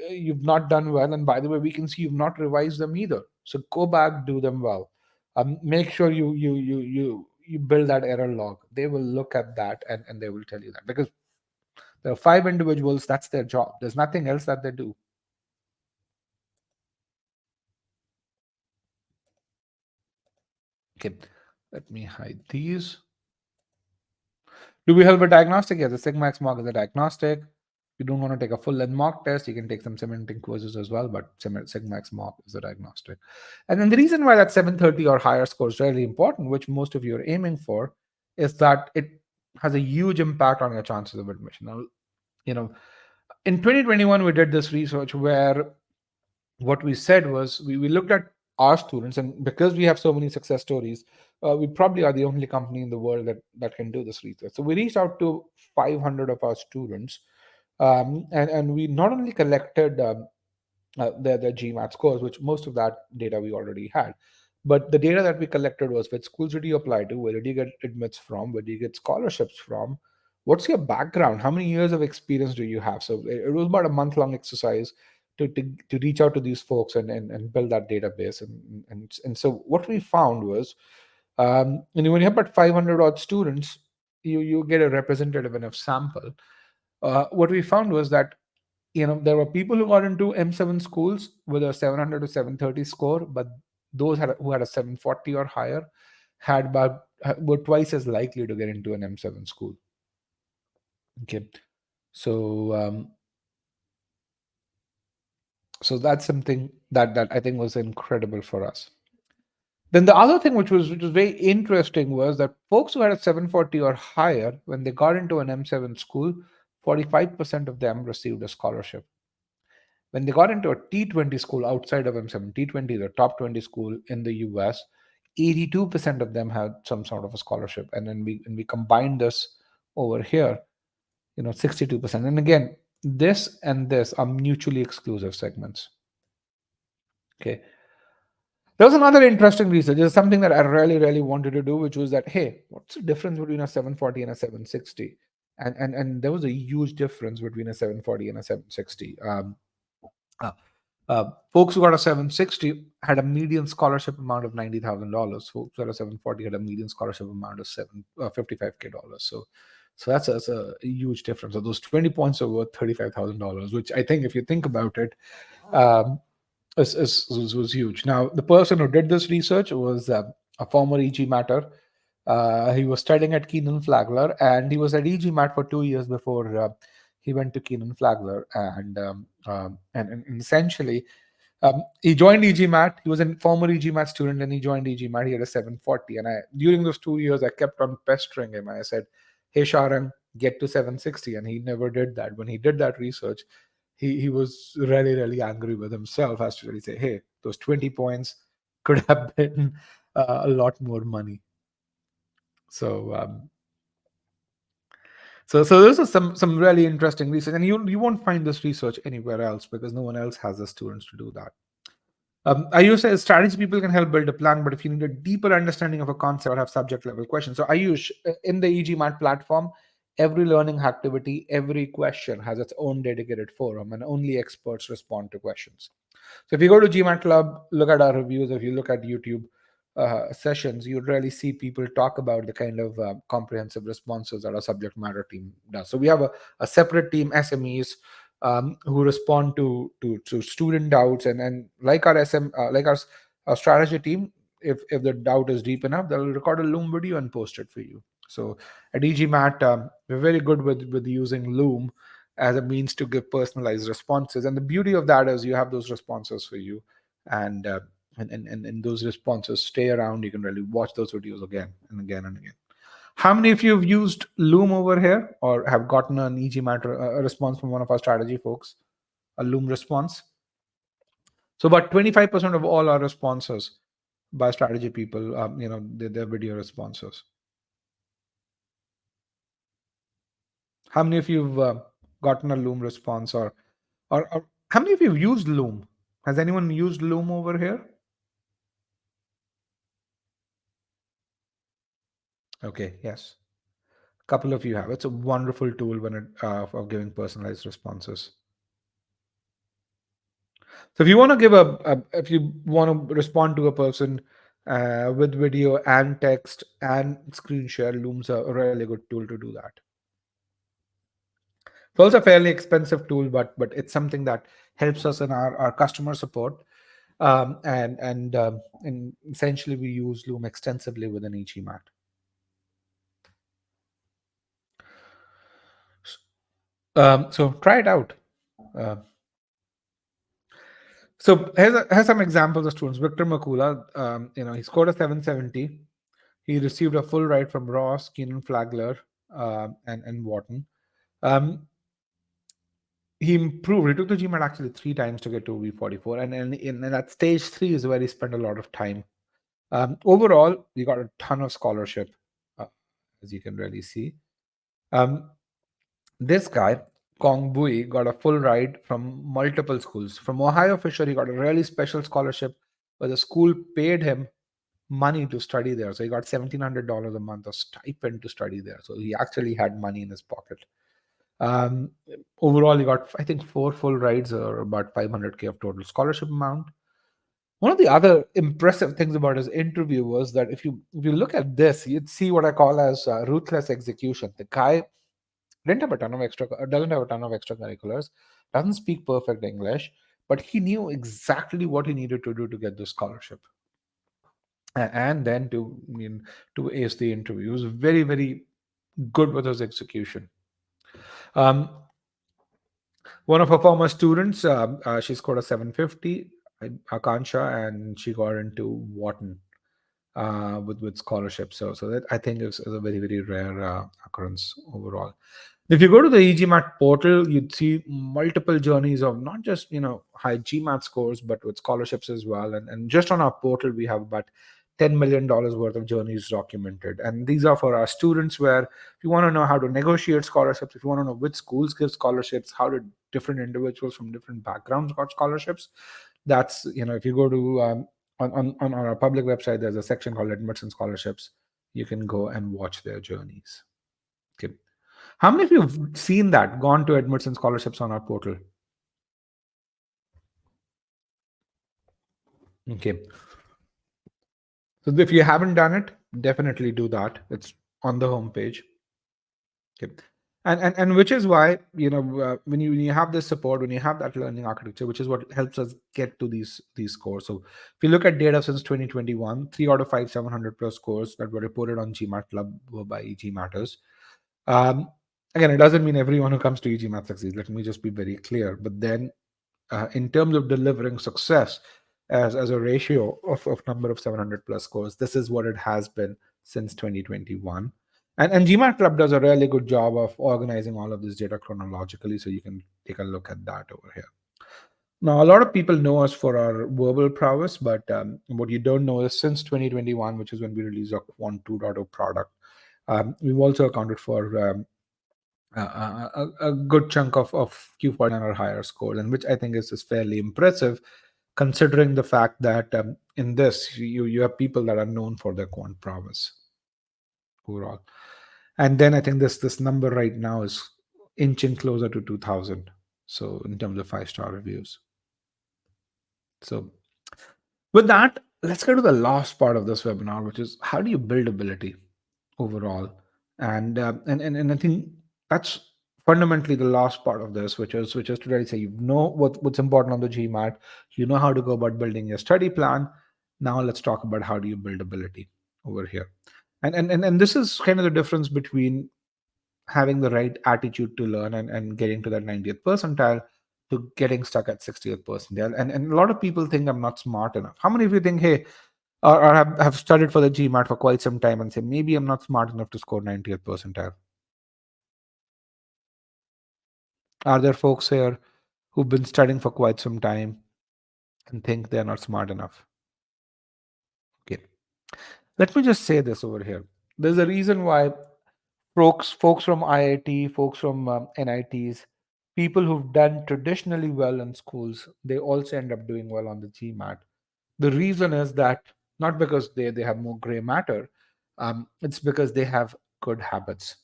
you've not done well, and by the way, we can see you've not revised them either. So go back, do them well. Make sure you build that error log. They will look at that, and they will tell you that, because there are five individuals, that's their job. There's nothing else that they do. Okay, let me hide these. Do we help with diagnostic? Yes, the SIGMAX mock is a diagnostic. If you don't want to take a full length mock test, you can take some cementing quizzes as well, but SIGMAX mock is a diagnostic. And then the reason why that 730 or higher score is really important, which most of you are aiming for, is that it has a huge impact on your chances of admission. Now, in 2021, we did this research where what we said was we looked at our students, and because we have so many success stories, we probably are the only company in the world that can do this research. So we reached out to 500 of our students, and we not only collected their GMAT scores, which most of that data we already had, but the data that we collected was which schools did you apply to, where did you get admits from, where did you get scholarships from, what's your background, how many years of experience do you have. So it was about a month-long exercise to reach out to these folks and build that database. And so what we found was, when you have about 500 odd students, you get a representative enough sample. What we found was that there were people who got into M7 schools with a 700 to 730 score, but those who had a 740 or higher were twice as likely to get into an M7 school. Okay, so so that's something that I think was incredible for us. Then the other thing which was very interesting was that folks who had a 740 or higher, when they got into an M7 school, 45% of them received a scholarship. When they got into a T20 school outside of M7, T20, the top 20 school in the US, 82% of them had some sort of a scholarship. And then we combine this over here, 62%. And again, this and this are mutually exclusive segments. Okay. There was another interesting research. This is something that I really, really wanted to do, which was that, hey, what's the difference between a 740 and a 760? And there was a huge difference between a 740 and a 760. Uh, Folks who got a 760 had a median scholarship amount of $90,000. Folks who got a 740 had a median scholarship amount of $55K. So that's a huge difference. So those 20 points are worth $35,000, which I think, if you think about it, um, was huge. Now, the person who did this research was a former e-GMATer. He was studying at Keenan Flagler, and he was at e-GMAT for 2 years before he went to Keenan Flagler, and essentially he joined e-GMAT. He was a former e-GMAT student, and he joined e-GMAT. He had a 740, and during those 2 years, I kept on pestering him. I said, "Hey, Sharan, get to 760," and he never did that. When he did that research, he was really, really angry with himself, as to really say, "Hey, those 20 points could have been a lot more money." So so this is some really interesting research, and you won't find this research anywhere else, because no one else has the students to do that. I use strategy people can help build a plan, but if you need a deeper understanding of a concept or have subject level questions, so Ayush, in the e-GMAT platform, every learning activity, every question has its own dedicated forum, and only experts respond to questions. So if you go to GMAT Club, look at our reviews. If you look at YouTube sessions, you'd really see people talk about the kind of comprehensive responses that our subject matter team does. So we have a separate team, SMEs, who respond to student doubts, and like our strategy team, if the doubt is deep enough, they'll record a Loom video and post it for you. So at e-GMAT, we're very good with using Loom as a means to give personalized responses. And the beauty of that is you have those responses for you, and and those responses stay around. You can really watch those videos again and again and again. How many of you have used Loom over here, or have gotten an e-GMAT response from one of our strategy folks? a Loom response. So about 25% of all our responses by strategy people, they're video responses. How many of you've gotten a Loom response, or how many of you have used Loom? Has anyone used Loom over here? Okay, yes. A couple of you have. It's a wonderful tool when it for giving personalized responses. So if you want to give if you want to respond to a person with video and text and screen share, Loom's a really good tool to do that. It's also a fairly expensive tool, but it's something that helps us in our customer support. And essentially we use Loom extensively within e-GMAT. So try it out. So here's some examples of students. Victor Makula, he scored a 770. He received a full ride from Ross, Keenan Flagler, and Wharton. He improved. He took the GMAT actually 3 times to get to V44, and in that stage 3 is where he spent a lot of time. Overall, we got a ton of scholarship, as you can really see. This guy, Kong Bui, got a full ride from multiple schools. From Ohio Fisher, he got a really special scholarship where the school paid him money to study there. So he got $1,700 a month of stipend to study there. So he actually had money in his pocket. Um, Overall, he got, I think, 4 full rides or about 500K of total scholarship amount. One of the other impressive things about his interview was that if you look at this, you'd see what I call as ruthless execution. The guy doesn't have a ton of extracurriculars, doesn't speak perfect English, but he knew exactly what he needed to do to get the scholarship, and then to ace the interview. He was very, very good with his execution. Um, One of her former students, she scored a 750, Akansha, and she got into Wharton with scholarship. So that I think is a very, very rare occurrence overall. If you go to the e-GMAT portal, you'd see multiple journeys of not just high GMAT scores, but with scholarships as well. And just on our portal, we have about $10 million worth of journeys documented. And these are for our students, where if you want to know how to negotiate scholarships, if you want to know which schools give scholarships, how did different individuals from different backgrounds got scholarships, that's if you go to on our public website, there's a section called Admits and Scholarships. You can go and watch their journeys. Okay. How many of you have seen that, gone to Admits and Scholarships on our portal? Okay. So if you haven't done it, definitely do that. It's on the homepage. Okay. And which is why when you have this support, when you have that learning architecture, which is what helps us get to these scores. So if you look at data since 2021, 3 out of 5 700 plus scores that were reported on GMAT Club were by e-GMATers. Again, it doesn't mean everyone who comes to e-GMAT succeeds. Let me just be very clear. But then, in terms of delivering success as a ratio of number of 700 plus scores, this is what it has been since 2021. And GMAT Club does a really good job of organizing all of this data chronologically, so you can take a look at that over here. Now, a lot of people know us for our verbal prowess, but what you don't know is since 2021, which is when we released our Quant 2.0 product, we've also accounted for a good chunk of Q49 or higher scores, and which I think is fairly impressive, considering the fact that in this you have people that are known for their quant prowess overall. And then I think this number right now is inching closer to 2,000. So in terms of 5-star reviews. So with that, let's go to the last part of this webinar, which is how do you build ability overall? And I think that's fundamentally the last part of this, which is to really say what's important on the GMAT, you know how to go about building your study plan. Now let's talk about how do you build ability over here. And this is kind of the difference between having the right attitude to learn and getting to that 90th percentile to getting stuck at 60th percentile. And a lot of people think I'm not smart enough. How many of you think, hey, or have studied for the GMAT for quite some time and say, maybe I'm not smart enough to score 90th percentile? Are there folks here who've been studying for quite some time and think they're not smart enough. Okay. Let me just say this over here. There's a reason why folks from IIT, folks from NITs, people who've done traditionally well in schools, they also end up doing well on the GMAT. The reason is that not because they have more gray matter, it's because they have good habits,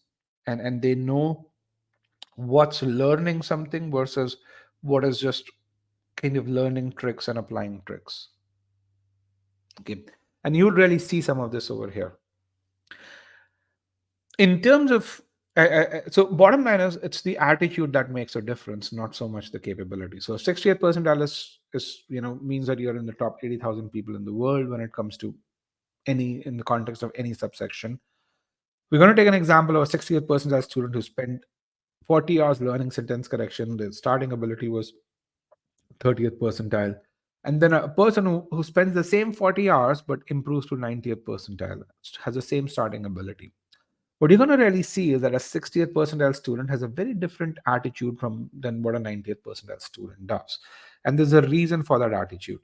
and they know what's learning something versus what is just kind of learning tricks and applying tricks. Okay, and you'll really see some of this over here. In terms of so bottom line is it's the attitude that makes a difference, not so much the capability. So 68th percentile is means that you're in the top 80,000 people in the world when it comes to any in the context of any subsection. We're going to take an example of a 60th percentile student who spent 40 hours learning sentence correction. The starting ability was 30th percentile. And then a person who spends the same 40 hours but improves to 90th percentile has the same starting ability. What you're going to really see is that a 60th percentile student has a very different attitude than what a 90th percentile student does. And there's a reason for that attitude.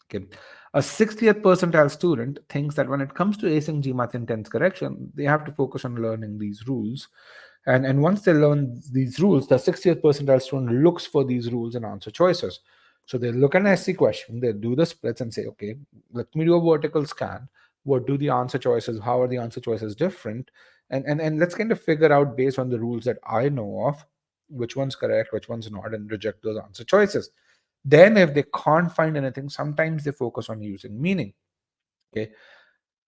Okay. A 60th percentile student thinks that when it comes to acing GMAT intense correction, they have to focus on learning these rules. And once they learn these rules, the 60th percentile student looks for these rules and answer choices. So they look at an SC question, they do the splits and say, okay, let me do a vertical scan. What do the answer choices? How are the answer choices different? And let's kind of figure out based on the rules that I know of, which one's correct, which one's not, and reject those answer choices. Then, if they can't find anything, sometimes they focus on using meaning. Okay,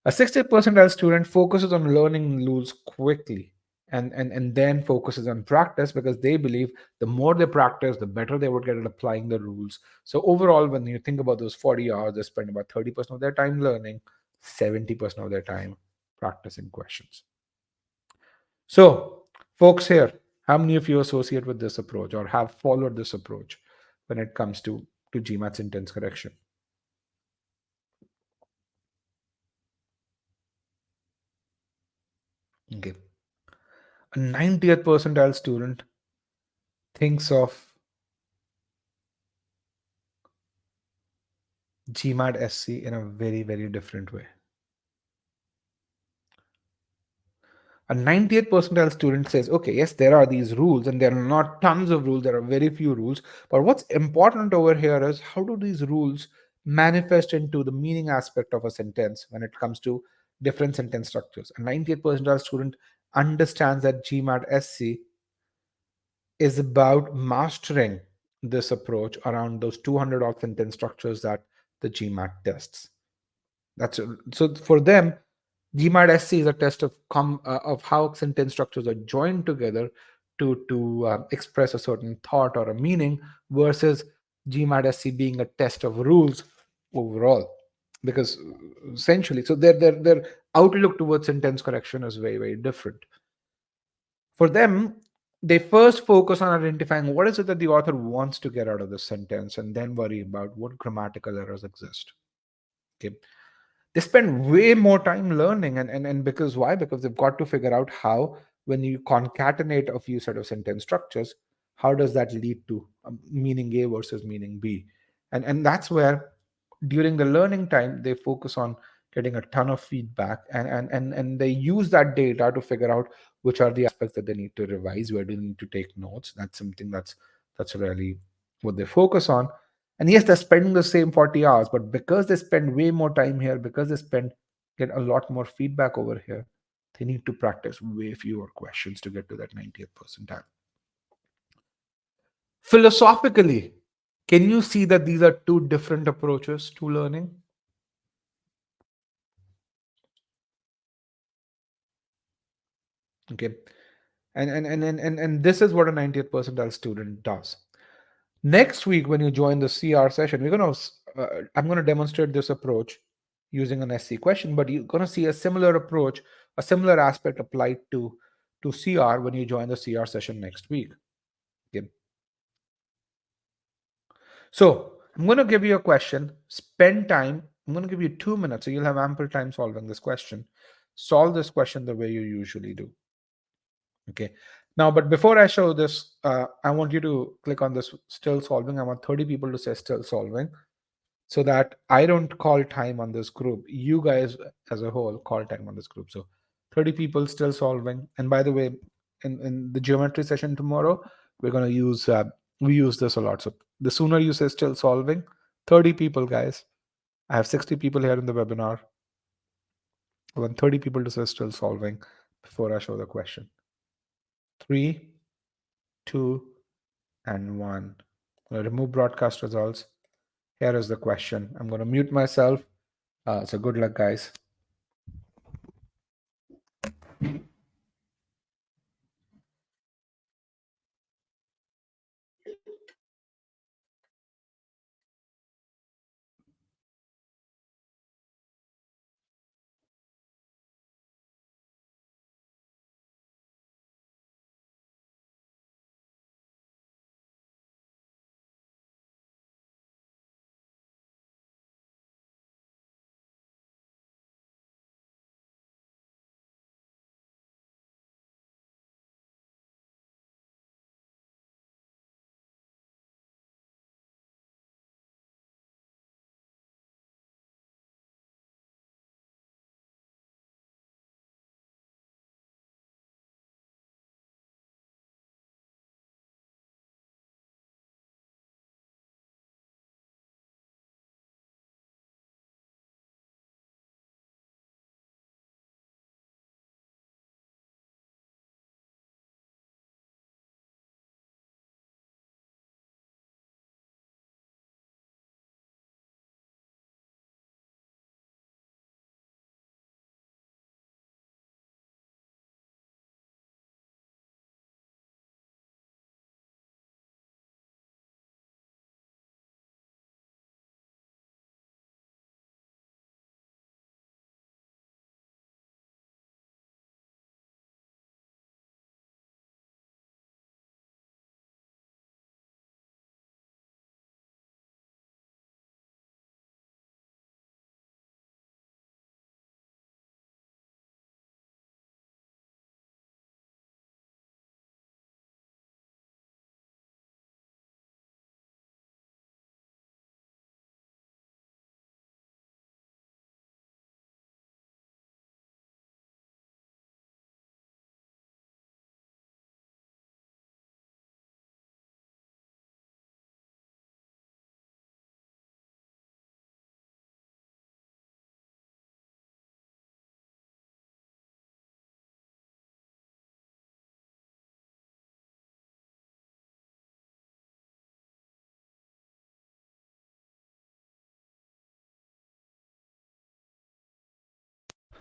a 60th percentile student focuses on learning rules quickly and then focuses on practice because they believe the more they practice, the better they would get at applying the rules. So overall, when you think about those 40 hours, they spend about 30% of their time learning, 70% of their time practicing questions. So, folks here, how many of you associate with this approach or have followed this approach when it comes to GMAT's intense correction? Okay. A 90th percentile student thinks of GMAT SC in a very, very different way. A 90th percentile student says, okay, yes, there are these rules, and there are not tons of rules, there are very few rules. But what's important over here is how do these rules manifest into the meaning aspect of a sentence when it comes to different sentence structures? A 90th percentile student understands that GMAT SC is about mastering this approach around those 200 odd sentence structures that the GMAT tests. So for them, GMAT SC is a test of how sentence structures are joined together to express a certain thought or a meaning, versus GMAT SC being a test of rules overall. Because essentially, so their outlook towards sentence correction is very, very different. For them, they first focus on identifying what is it that the author wants to get out of the sentence, and then worry about what grammatical errors exist. Okay, they spend way more time learning, and because why? Because they've got to figure out how, when you concatenate a few set of sentence structures, how does that lead to meaning A versus meaning B? And that's where during the learning time they focus on getting a ton of feedback, and they use that data to figure out which are the aspects that they need to revise, where do they need to take notes. That's something that's really what they focus on. And yes, they're spending the same 40 hours, but because they spend way more time here, because they get a lot more feedback over here, they need to practice way fewer questions to get to that 90th percentile. Philosophically, can you see that these are two different approaches to learning? Okay. And this is what a 90th percentile student does. Next week, when you join the CR session, I'm going to demonstrate this approach using an SC question, but you're going to see a similar approach, a similar aspect applied to CR when you join the CR session next week. Okay. So I'm going to give you a question. Spend time. I'm going to give you 2 minutes, so you'll have ample time solving this question. Solve this question the way you usually do. Okay. Now, but before I show this, I want you to click on this still solving. I want 30 people to say still solving, so that I don't call time on this group. You guys as a whole call time on this group. So 30 people still solving. And by the way, in the geometry session tomorrow, we're going to use, we use this a lot. So the sooner you say still solving, 30 people, guys. I have 60 people here in the webinar. I want 30 people to say still solving before I show the question. 3, 2, and 1. I'm going to remove broadcast results. Here is the question. I'm going to mute myself. So good luck, guys.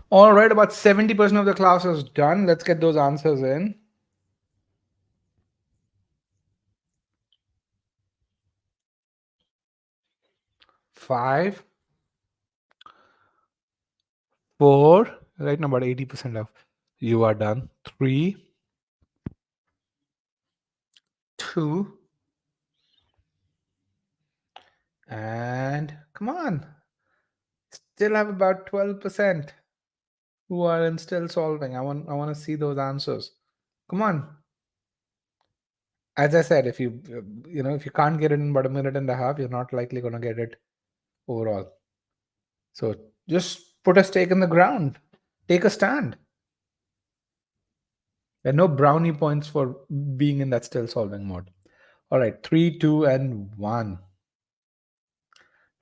All right, about 70% of the class is done. Let's get those answers in. 5, 4, right now about 80% of you are done. 3, 2, and come on. Still have about 12% who are in still solving. I want to see those answers. Come on. As I said, if you if you can't get it in about a minute and a half, you're not likely going to get it overall. So just put a stake in the ground. Take a stand. There are no brownie points for being in that still solving mode. All right, 3, 2, and 1.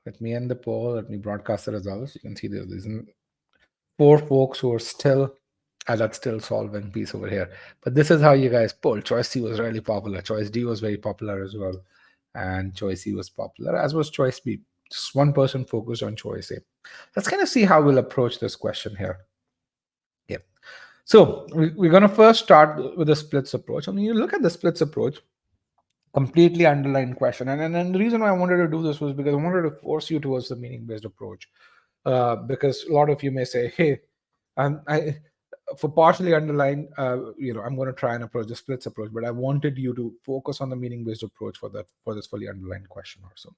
Let me end the poll. Let me broadcast the results. You can see there's 4 folks who are still at that still solving piece over here. But this is how you guys poll. Choice C was really popular. Choice D was very popular as well. And choice E was popular, as was choice B. Just one person focused on choice A. Let's kind of see how we'll approach this question here. Yeah. So we're going to first start with the splits approach. I mean, you look at the splits approach, completely underlined question. And the reason why I wanted to do this was because I wanted to force you towards the meaning-based approach. Because a lot of you may say, hey, for partially underlined, I'm going to try and approach the splits approach, but I wanted you to focus on the meaning-based approach for this fully underlined question or so.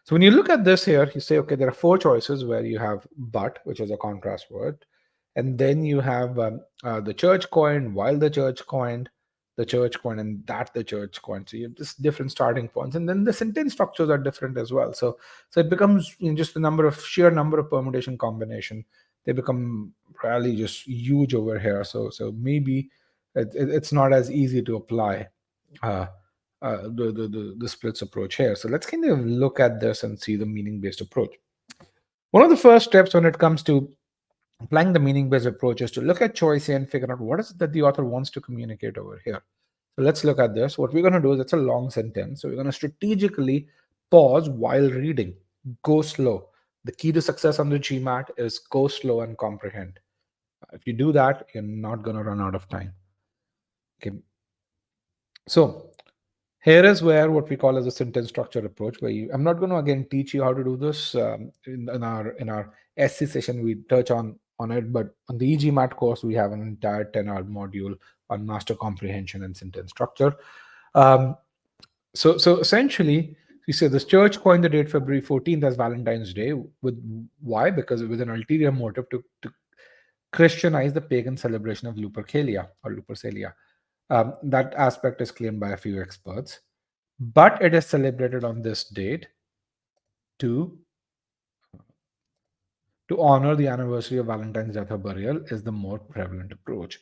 So when you look at this here, you say, okay, there are 4 choices where you have but, which is a contrast word. And then you have the church coined, while the church coined, the church coin and that the church coin. So you have just different starting points, and then the sentence structures are different as well. So it becomes, just the sheer number of permutation combination. They become really just huge over here. So maybe it's not as easy to apply uh, the splits approach here. So let's kind of look at this and see the meaning based approach. One of the first steps when it comes to applying the meaning based approach is to look at choice A and figure out what is it that the author wants to communicate over here. So let's look at this. What we're going to do is, it's a long sentence. So we're going to strategically pause while reading, go slow. The key to success on the GMAT is go slow and comprehend. If you do that, you're not going to run out of time. Okay. So here is where what we call as a sentence structure approach, where I'm not going to again teach you how to do this in our SC session. We touch on it, but on the e-GMAT course, we have an entire 10-hour module on master comprehension and sentence structure. Um, so essentially, we say this church coined the date February 14th as Valentine's Day. With why? Because with an ulterior motive to Christianize the pagan celebration of Lupercalia or Lupercalia. That aspect is claimed by a few experts, but it is celebrated on this date to to honor the anniversary of Valentine's death or burial is the more prevalent approach,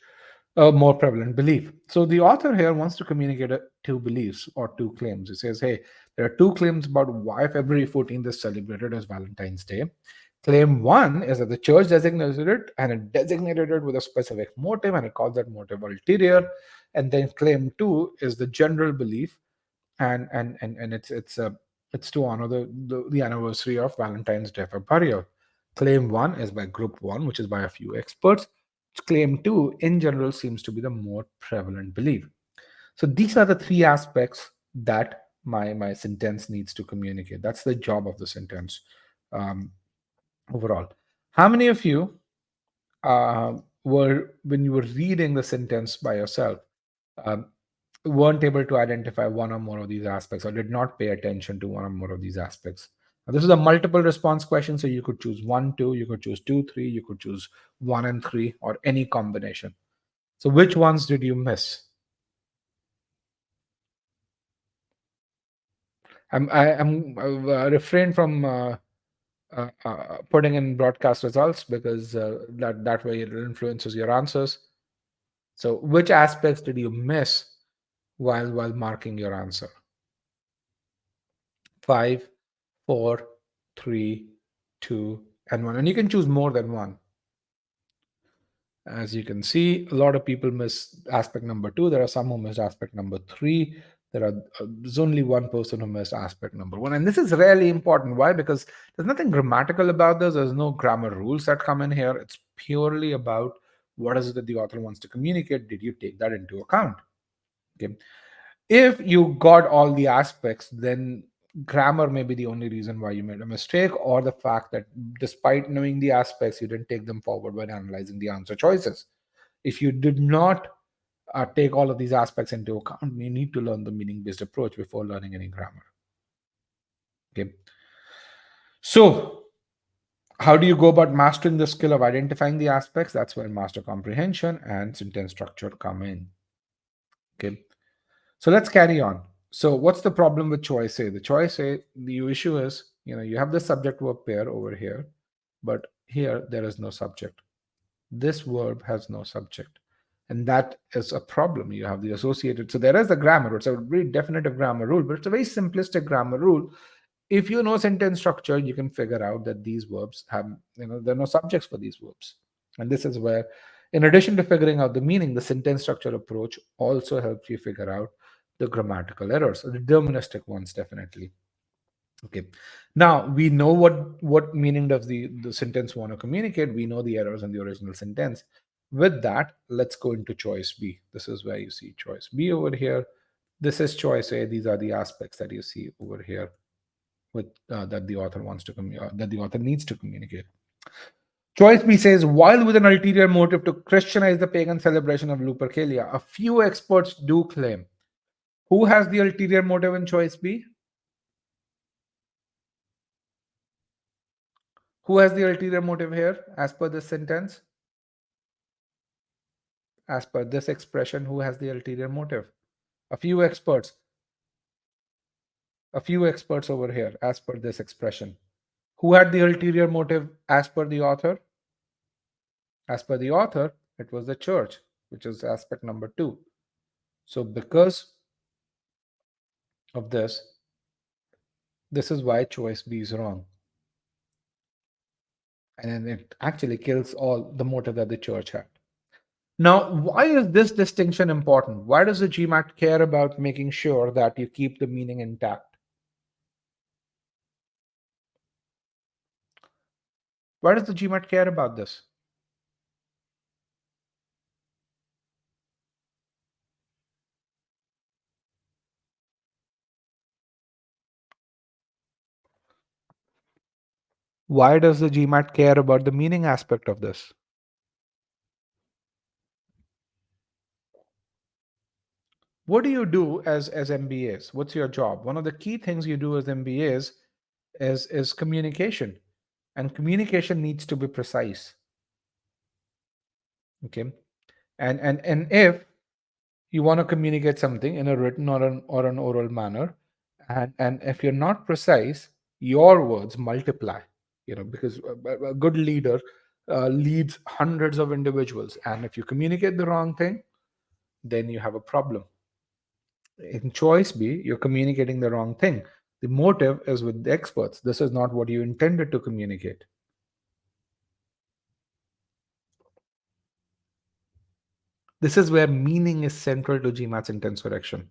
a more prevalent belief. So the author here wants to communicate two beliefs or two claims. He says, hey, there are two claims about why February 14th is celebrated as Valentine's Day. Claim one is that the church designated it, and it designated it with a specific motive, and it calls that motive ulterior. And then claim two is the general belief, and it's to honor the anniversary of Valentine's death or burial. Claim one is by group one, which is by a few experts. Claim two, in general, seems to be the more prevalent belief. So these are the three aspects that my sentence needs to communicate. That's the job of the sentence um, overall. How many of you were, when you were reading the sentence by yourself, um, weren't able to identify one or more of these aspects, or did not pay attention to one or more of these aspects? Now, this is a multiple response question, so you could choose 1, 2, you could choose 2, 3, you could choose 1 and 3, or any combination. So which ones did you miss? I refrain from putting in broadcast results, because that way it influences your answers. So which aspects did you miss while marking your answer? 5, 4, 3, 2, and 1. And you can choose more than one. As you can see, a lot of people miss aspect number 2. There are some who missed aspect number 3. There's only one person who missed aspect number 1. And this is really important. Why? Because there's nothing grammatical about this. There's no grammar rules that come in here. It's purely about what is it that the author wants to communicate. Did you take that into account? Okay. If you got all the aspects, then grammar may be the only reason why you made a mistake, or the fact that despite knowing the aspects, you didn't take them forward when analyzing the answer choices. If you did not take all of these aspects into account, you need to learn the meaning based approach before learning any grammar. Okay. So, how do you go about mastering the skill of identifying the aspects? That's where master comprehension and sentence structure come in. Okay. So let's carry on. So what's the problem with choice A? The issue is, you have the subject verb pair over here, but here there is no subject. This verb has no subject. And that is a problem. You have the associated. So there is a grammar. It's a very definitive grammar rule, but it's a very simplistic grammar rule. If you know sentence structure, you can figure out that these verbs have, there are no subjects for these verbs. And this is where, in addition to figuring out the meaning, the sentence structure approach also helps you figure out the grammatical errors, the deterministic ones, definitely. Okay. Now we know what meaning does the sentence want to communicate. We know the errors in the original sentence. With that, let's go into choice B. This is where you see choice B over here. This is choice A. These are the aspects that you see over here, with that the author wants to that the author needs to communicate. Choice B says, while with an ulterior motive to Christianize the pagan celebration of Lupercalia, a few experts do claim. Who has the ulterior motive in choice B? Who has the ulterior motive here, as per this sentence? as per this expression, who has the ulterior motive? A few experts, over here, as per this expression. Who had the ulterior motive as per the author? As per the author, it was the church, which is aspect number 2. So because of this is why choice B is wrong. And then it actually kills all the motive that the church had. Now, why is this distinction important? Why does the GMAT care about making sure that you keep the meaning intact? Why does the GMAT care about this? Why does the GMAT care about the meaning aspect of this? What do you do as MBAs? What's your job? One of the key things you do as MBAs is communication, and communication needs to be precise. Okay, and if you want to communicate something in a written or an oral manner, and if you're not precise, your words multiply. Because a good leader leads hundreds of individuals, and if you communicate the wrong thing, then you have a problem. In choice B, you're communicating the wrong thing. The motive is with the experts. This is not what you intended to communicate. This is where meaning is central to GMAT's intense correction.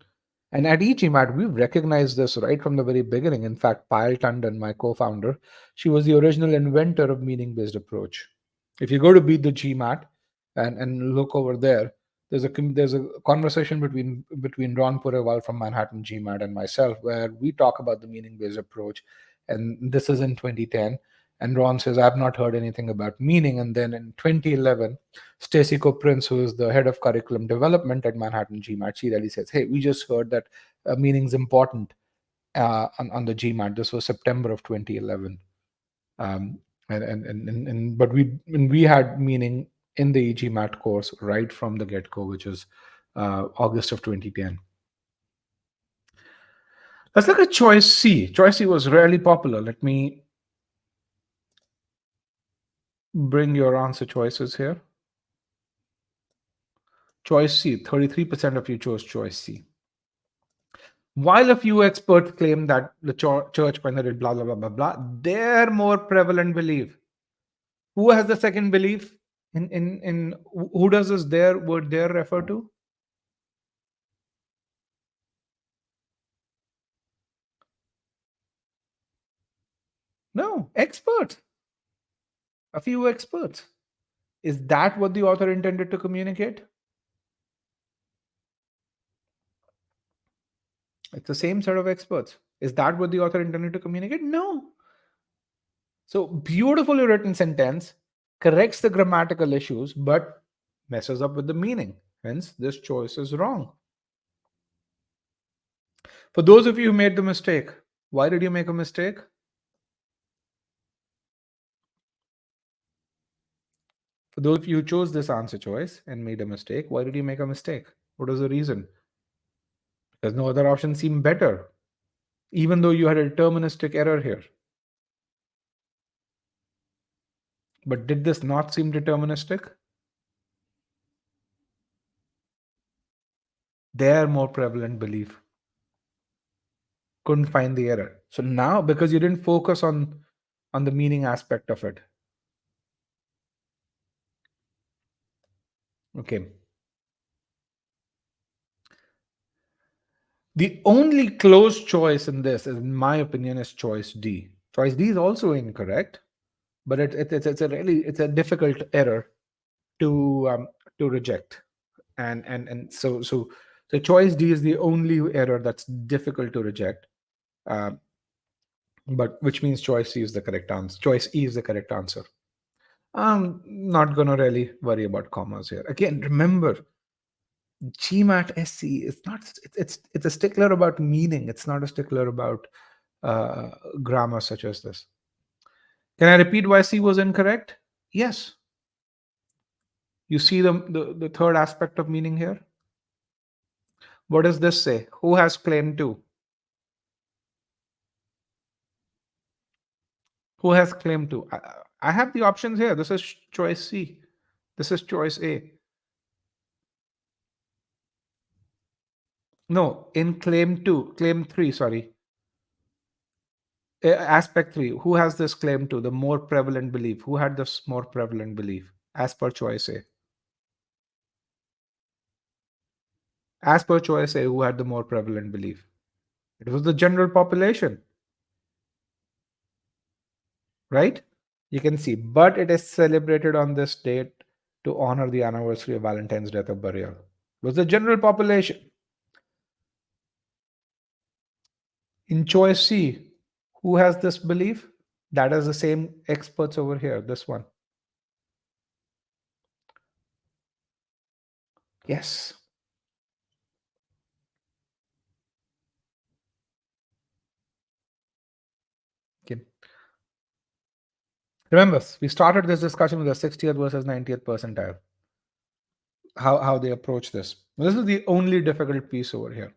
And at e-GMAT, we've recognized this right from the very beginning. In fact, Payal Tandon, my co-founder, she was the original inventor of meaning-based approach. If you go to Beat the GMAT and look over there, there's a conversation between Ron Purewal from Manhattan GMAT and myself, where we talk about the meaning-based approach. And this is in 2010. And Ron says, I've not heard anything about meaning. And then in 2011, Stacy Prince, who is the head of curriculum development at Manhattan GMAT, she really says, hey, we just heard that meaning's important on the GMAT. This was September of 2011. But we had meaning in the e-GMAT course right from the get-go, which is August of 2010. Let's look at choice C. Choice C was rarely popular. Let me bring your answer choices here. Choice C, 33% of you chose choice C. While a few experts claim that the church penetrated blah, blah, blah, blah, blah, their more prevalent belief. Who has the second belief? In who does this their word there refer to? No, experts. A few experts. Is that what the author intended to communicate? It's the same set of experts. Is that what the author intended to communicate? No. So beautifully written sentence corrects the grammatical issues, but messes up with the meaning. Hence, this choice is wrong. For those of you who made the mistake, why did you make a mistake? For those of you who chose this answer choice and made a mistake, why did you make a mistake? What was the reason? Because no other option seemed better, even though you had a deterministic error here. But did this not seem deterministic? Their more prevalent belief. Couldn't find the error. So now, because you didn't focus on the meaning aspect of it. Okay. The only close choice in this, in my opinion, is choice D. Choice D is also incorrect, but it's a difficult error to reject, and so choice D is the only error that's difficult to reject, uh, but which means choice C is the correct answer. Choice E is the correct answer. I'm not gonna really worry about commas here. Again, remember, GMAT SC is not. It's a stickler about meaning. It's not a stickler about grammar such as this. Can I repeat why C was incorrect? Yes. You see the third aspect of meaning here? What does this say? Who has claim to? Who has claim to? I have the options here. This is choice C. This is choice A. No, in claim 3, sorry. Aspect 3. Who has this claim to? The more prevalent belief. Who had this more prevalent belief? As per choice A. As per choice A, who had the more prevalent belief? It was the general population, right? You can see, but it is celebrated on this date to honor the anniversary of Valentine's death or burial. It was the general population. In choice C, who has this belief? That is the same experts over here, this one. Yes. Okay. Remember, we started this discussion with the 60th versus 90th percentile. How they approach this. This is the only difficult piece over here.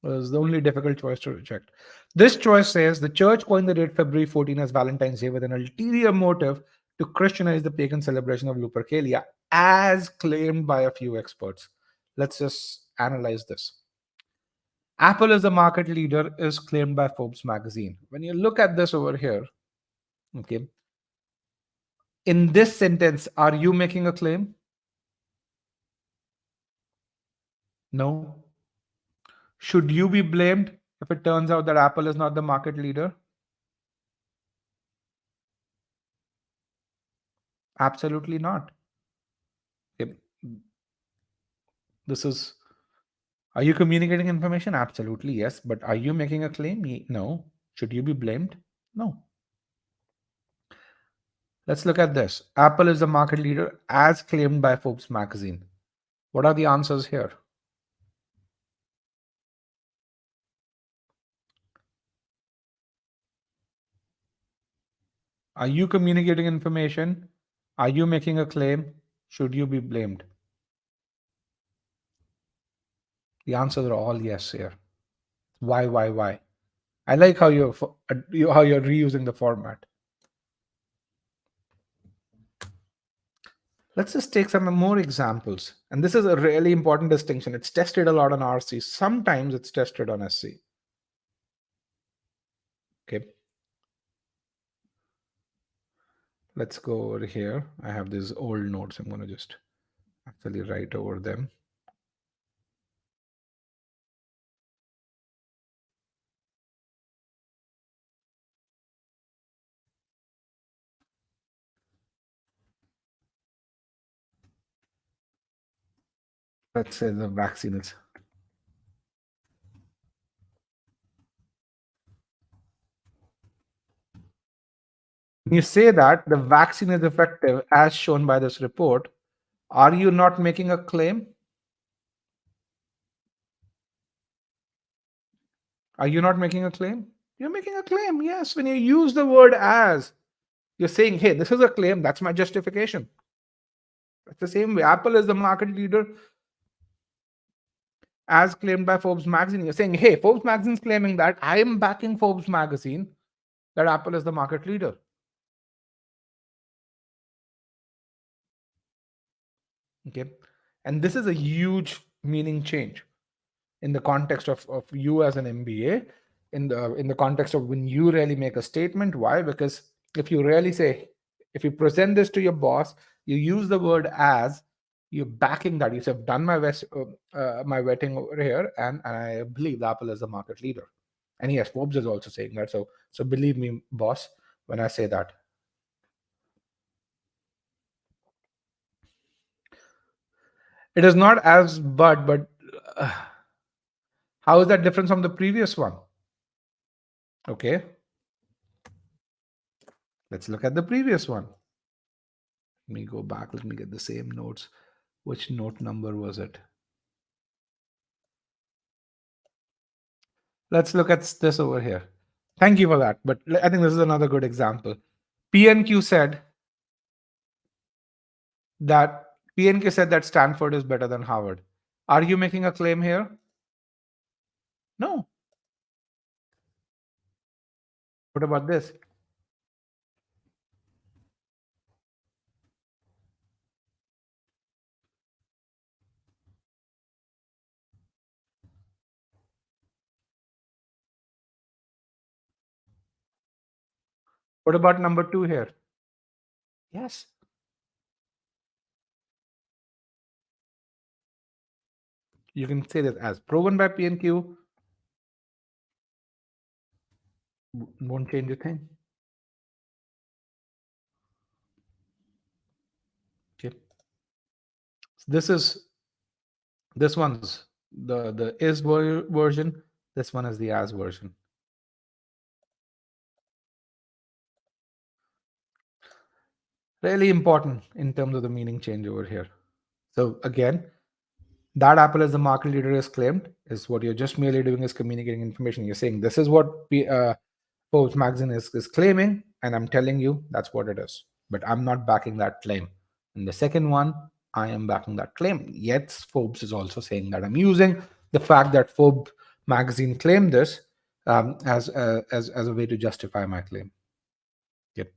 This is the only difficult choice to reject. This choice says the church coined the date February 14 as Valentine's Day with an ulterior motive to Christianize the pagan celebration of Lupercalia, as claimed by a few experts. Let's just analyze this. Apple is the market leader is claimed by Forbes magazine. When you look at this over here, okay, in this sentence, are you making a claim? No. Should you be blamed if it turns out that Apple is not the market leader? Absolutely not. Okay. This is, are you communicating information? Absolutely, yes. But are you making a claim? No. Should you be blamed? No. Let's look at this. Apple is the market leader as claimed by Forbes magazine. What are the answers here? Are you communicating information? Are you making a claim? Should you be blamed? The answers are all yes here. Why? I like how you're reusing the format. Let's just take some more examples. And this is a really important distinction. It's tested a lot on RC. Sometimes it's tested on SC. Okay. Let's go over here. I have these old notes. I'm going to just actually write over them. Let's say the vaccine is. When you say that the vaccine is effective as shown by this report, are you not making a claim? Are you not making a claim? You're making a claim, yes. When you use the word as, you're saying, hey, this is a claim, that's my justification. It's the same way. Apple is the market leader as claimed by Forbes magazine. You're saying, hey, Forbes magazine is claiming that. I am backing Forbes magazine that Apple is the market leader. Okay. And this is a huge meaning change in the context of you as an MBA, in the context of when you really make a statement. Why? Because if you really say, if you present this to your boss, you use the word as, you're backing that. You say, I've done my my vetting over here, and I believe Apple is the market leader. And yes, Forbes is also saying that. So believe me, boss, when I say that. It is not as but how is that different from the previous one? Okay, let's look at the previous one. Let me go back. Let me get the same notes. Which note number was it? Let's look at this over here. Thank you for that. But I think this is another good example. PNQ said that PNK said that Stanford is better than Harvard. Are you making a claim here? No. What about this? What about number 2 here? Yes. You can say that as proven by PNQ, won't change a thing. Okay. This one's the is version. This one is the as version. Really important in terms of the meaning change over here. So again, that Apple as the market leader is claimed is what you're just merely doing is communicating information. You're saying this is what Forbes magazine is claiming, and I'm telling you that's what it is. But I'm not backing that claim. And the second one, I am backing that claim. Yet Forbes is also saying that I'm using the fact that Forbes magazine claimed this as a way to justify my claim. Yep.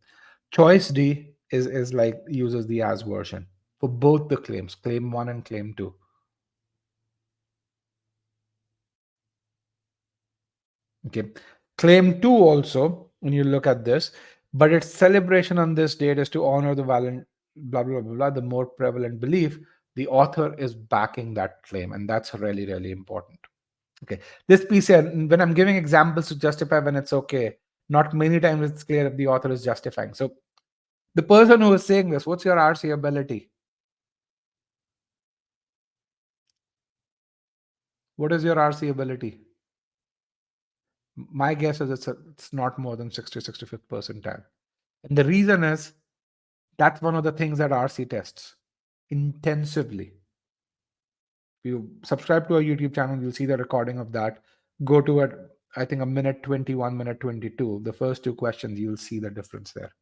Choice D is like uses the as version for both the claims, claim 1 and claim 2. Okay. Claim 2 also, when you look at this, but its celebration on this date is to honor the valiant, blah, blah, blah, blah, the more prevalent belief. The author is backing that claim, and that's really, really important. Okay. This piece here, when I'm giving examples to justify when it's okay, not many times it's clear if the author is justifying. So the person who is saying this, what's your RC ability? What is your RC ability? My guess is it's not more than 60, 65th percentile. And the reason is that's one of the things that RC tests intensively. If you subscribe to our YouTube channel, you'll see the recording of that. Go to it, I think a minute 21, minute 22. The first two questions, you'll see the difference there.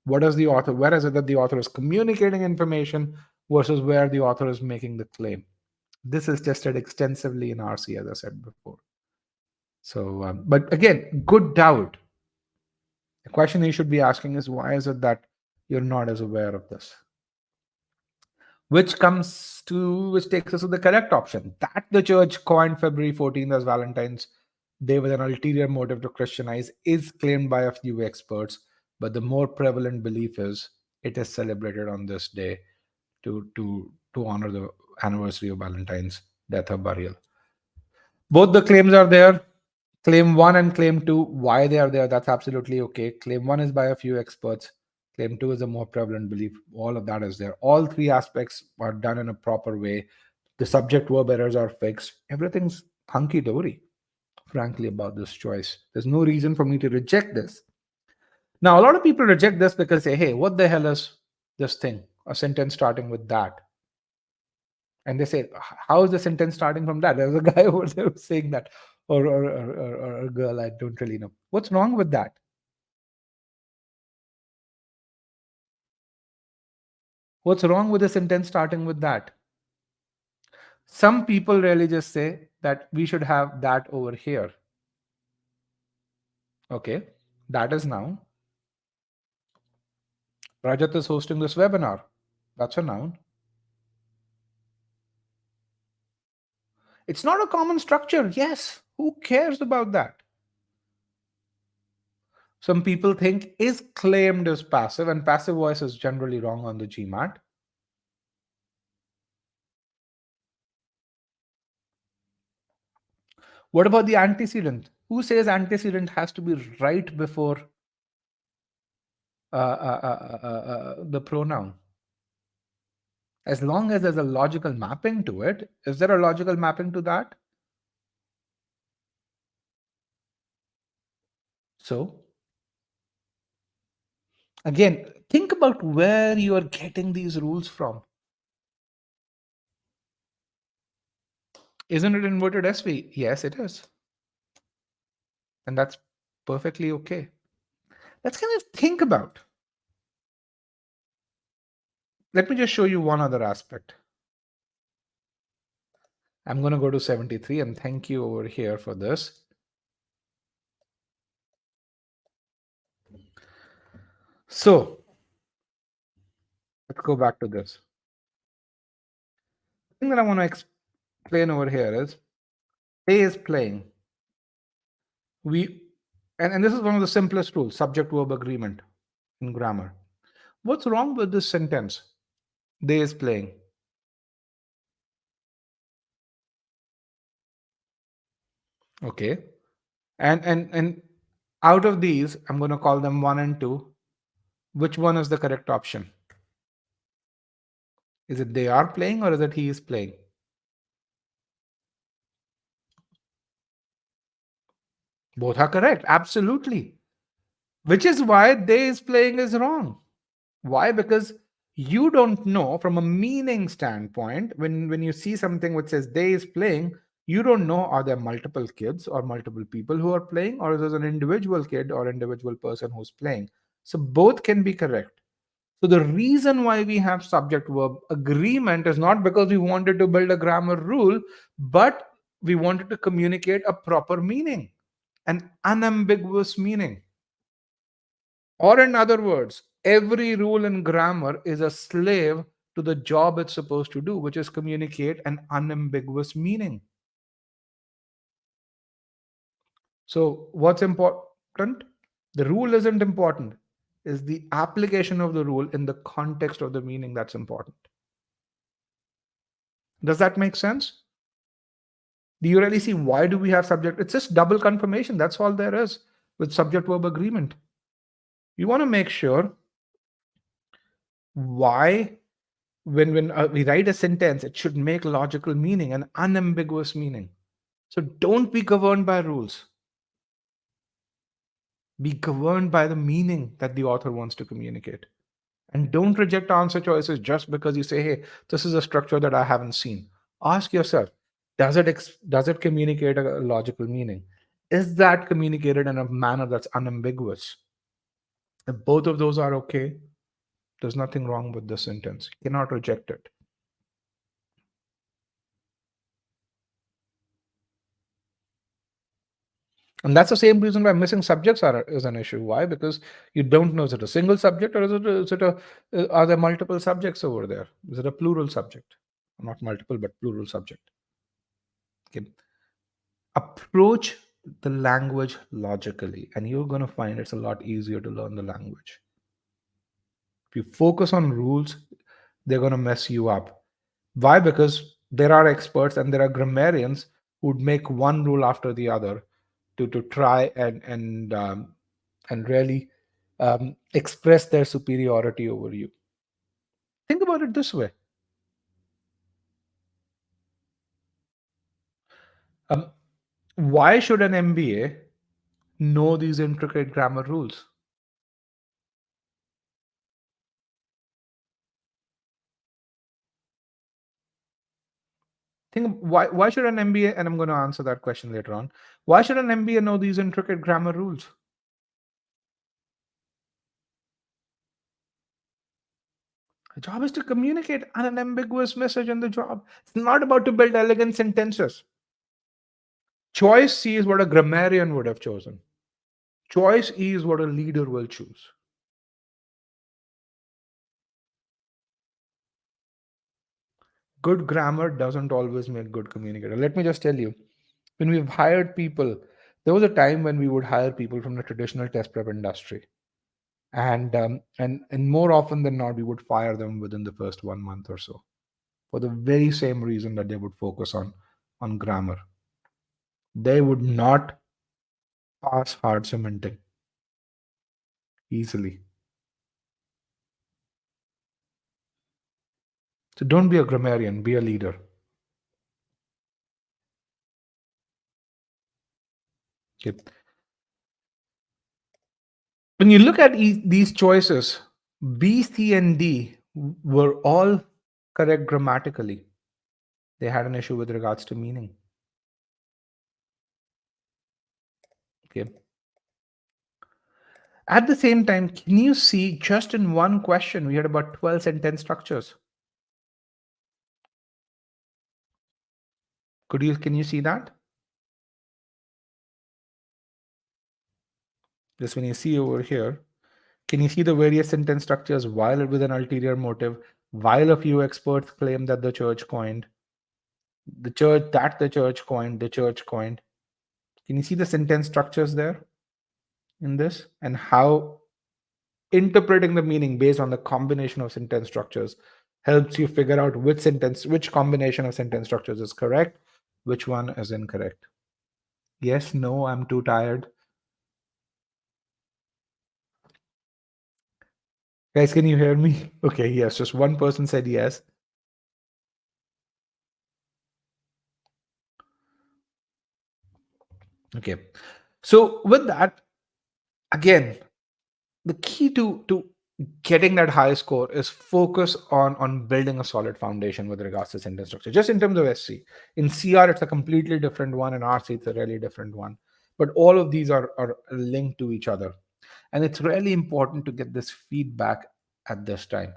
What is the author? Where is it that the author is communicating information versus where the author is making the claim? This is tested extensively in RC, as I said before. So, but again, good doubt. The question you should be asking is why is it that you're not as aware of this? Which takes us to the correct option. That the church coined February 14th as Valentine's Day with an ulterior motive to Christianize is claimed by a few experts, but the more prevalent belief is it is celebrated on this day to honor the anniversary of Valentine's death or burial. Both the claims are there. Claim 1 and claim 2, why they are there, that's absolutely okay. Claim 1 is by a few experts. Claim 2 is a more prevalent belief. All of that is there. All three aspects are done in a proper way. The subject verb errors are fixed. Everything's hunky dory, frankly, about this choice. There's no reason for me to reject this. Now, a lot of people reject this because they say, hey, what the hell is this thing? A sentence starting with that. And they say, how is the sentence starting from that? There's a guy over there who's saying that, or a girl, I don't really know. What's wrong with that? What's wrong with the sentence starting with that? Some people really just say that we should have that over here. Okay, that is noun. Rajat is hosting this webinar. That's a noun. It's not a common structure. Yes, who cares about that? Some people think is claimed as passive, and passive voice is generally wrong on the GMAT. What about the antecedent? Who says antecedent has to be right before the pronoun? As long as there's a logical mapping to it, is there a logical mapping to that? So, again, think about where you are getting these rules from. Isn't it inverted SV? Yes, it is. And that's perfectly okay. Let's kind of think about let me just show you one other aspect. I'm going to go to 73 and thank you over here for this. So let's go back to this. The thing that I want to explain over here is A is playing. We and this is one of the simplest rules, subject verb agreement in grammar. What's wrong with this sentence? They is playing. Okay. And out of these, I'm going to call them 1 and 2. Which one is the correct option? Is it they are playing or is it he is playing? Both are correct. Absolutely. Which is why they is playing is wrong. Why? Because you don't know from a meaning standpoint, when you see something which says they is playing, you don't know are there multiple kids or multiple people who are playing, or is there an individual kid or individual person who's playing. So both can be correct. So the reason why we have subject verb agreement is not because we wanted to build a grammar rule, but we wanted to communicate a proper meaning, an unambiguous meaning. Or, in other words, every rule in grammar is a slave to the job it's supposed to do, which is communicate an unambiguous meaning. So, what's important? The rule isn't important, is the application of the rule in the context of the meaning that's important. Does that make sense? Do you really see why do we have subject? It's just double confirmation. That's all there is with subject verb agreement. You want to make sure why when we write a sentence, it should make logical meaning and unambiguous meaning. So don't be governed by rules. Be governed by the meaning that the author wants to communicate. And don't reject answer choices just because you say, hey, this is a structure that I haven't seen. Ask yourself, does it communicate a logical meaning? Is that communicated in a manner that's unambiguous? If both of those are okay, there's nothing wrong with the sentence. You cannot reject it. And that's the same reason why missing subjects is an issue. Why? Because you don't know, is it a single subject or are there multiple subjects over there? Is it a plural subject? Not multiple, but plural subject. Okay. Approach the language logically, and you're going to find it's a lot easier to learn the language. If you focus on rules, they're going to mess you up. Why? Because there are experts and there are grammarians who'd make one rule after the other to try and really express their superiority over you. Think about it this way. Um, why should an MBA know these intricate grammar rules? Think why should an MBA, and I'm going to answer that question later on. Why should an MBA know these intricate grammar rules? The job is to communicate an unambiguous message in the job. It's not about to build elegant sentences. Choice C is what a grammarian would have chosen. Choice E is what a leader will choose. Good grammar doesn't always make good communicator. Let me just tell you, when we've hired people, there was a time when we would hire people from the traditional test prep industry, and more often than not, we would fire them within the first 1 month or so, for the very same reason that they would focus on grammar. They would not pass hard cementing easily. So don't be a grammarian, be a leader. Okay. When you look at these choices, B, C, and D were all correct grammatically. They had an issue with regards to meaning. Okay. At the same time, can you see just in one question, we had about 12 sentence structures? Can you see that? Just when you see over here, can you see the various sentence structures while with an ulterior motive, while a few experts claim that the church coined, the church coined, the church coined. Can you see the sentence structures there in this and how interpreting the meaning based on the combination of sentence structures helps you figure out which combination of sentence structures is correct, which one is incorrect. Yes, no, I'm too tired. Guys, can you hear me? Okay, yes, just one person said yes. Okay. So with that, again, the key to getting that high score is focus on building a solid foundation with regards to sentence structure. Just in terms of SC, in CR it's a completely different one, in RC it's a really different one. But all of these are linked to each other, and it's really important to get this feedback at this time.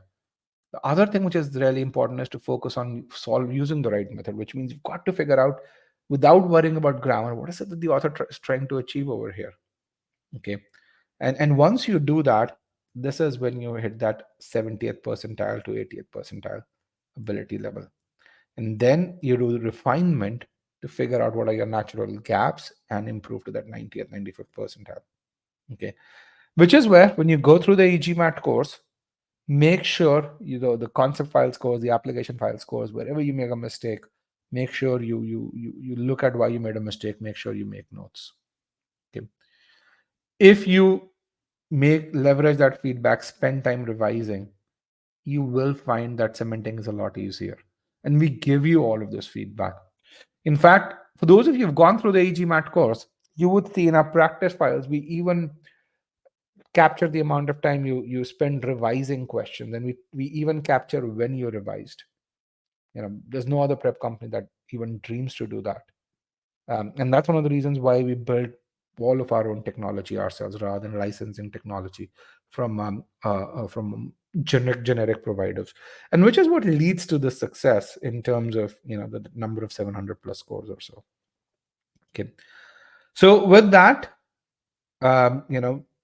The other thing which is really important is to focus on using the right method, which means you've got to figure out, without worrying about grammar, what is it that the author is trying to achieve over here. Okay. And once you do that, this is when you hit that 70th percentile to 80th percentile ability level. And then you do the refinement to figure out what are your natural gaps and improve to that 90th, 95th percentile. Okay. Which is where, when you go through the e-GMAT course, make sure the concept file scores, the application file scores, wherever you make a mistake, make sure you look at why you made a mistake, make sure you make notes. Okay. If you leverage that feedback, spend time revising, you will find that cementing is a lot easier. And we give you all of this feedback. In fact, for those of you who've gone through the e-GMAT course, you would see in our practice files, we even capture the amount of time you spend revising questions, and we even capture when you revised. There's no other prep company that even dreams to do that. And that's one of the reasons why we built all of our own technology ourselves rather than licensing technology from generic providers, and which is what leads to the success in terms of the number of 700 plus scores or so. Okay, so with that,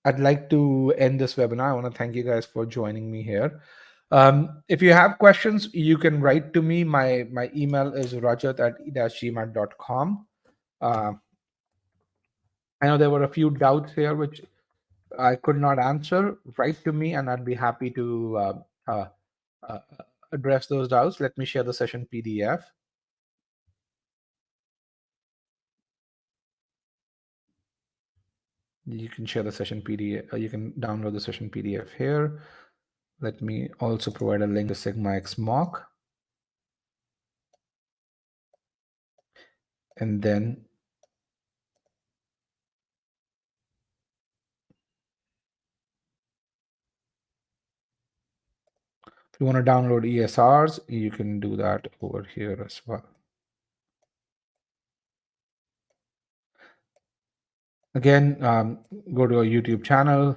I'd like to end this webinar. I want to thank you guys for joining me here. If you have questions, you can write to me. My email is rajat@e-gmat.com. I know there were a few doubts here which I could not answer. Write to me, and I'd be happy to uh, uh, address those doubts. Let me share the session PDF. You can share the session PDF. You can download the session PDF here. Let me also provide a link to Sigma X mock. And then if you want to download ESRs, you can do that over here as well. Again, go to our YouTube channel,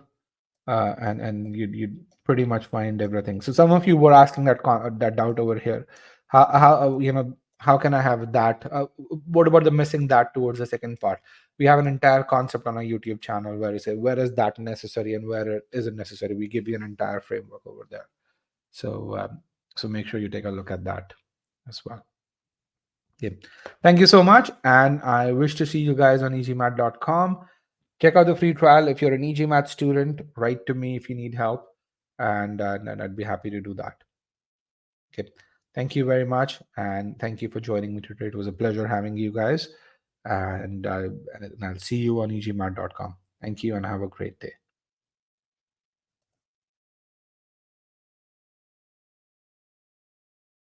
and you'd pretty much find everything. So some of you were asking that doubt over here. How can I have that? What about the missing that towards the second part? We have an entire concept on our YouTube channel where you say where is that necessary and where it isn't necessary. We give you an entire framework over there. So make sure you take a look at that as well. Yeah. Thank you so much, and I wish to see you guys on e-GMAT.com. Check out the free trial. If you're an e-GMAT student, write to me if you need help, and I'd be happy to do that. Okay. Thank you very much, and thank you for joining me today. It was a pleasure having you guys, and I'll see you on e-GMAT.com. Thank you, and have a great day.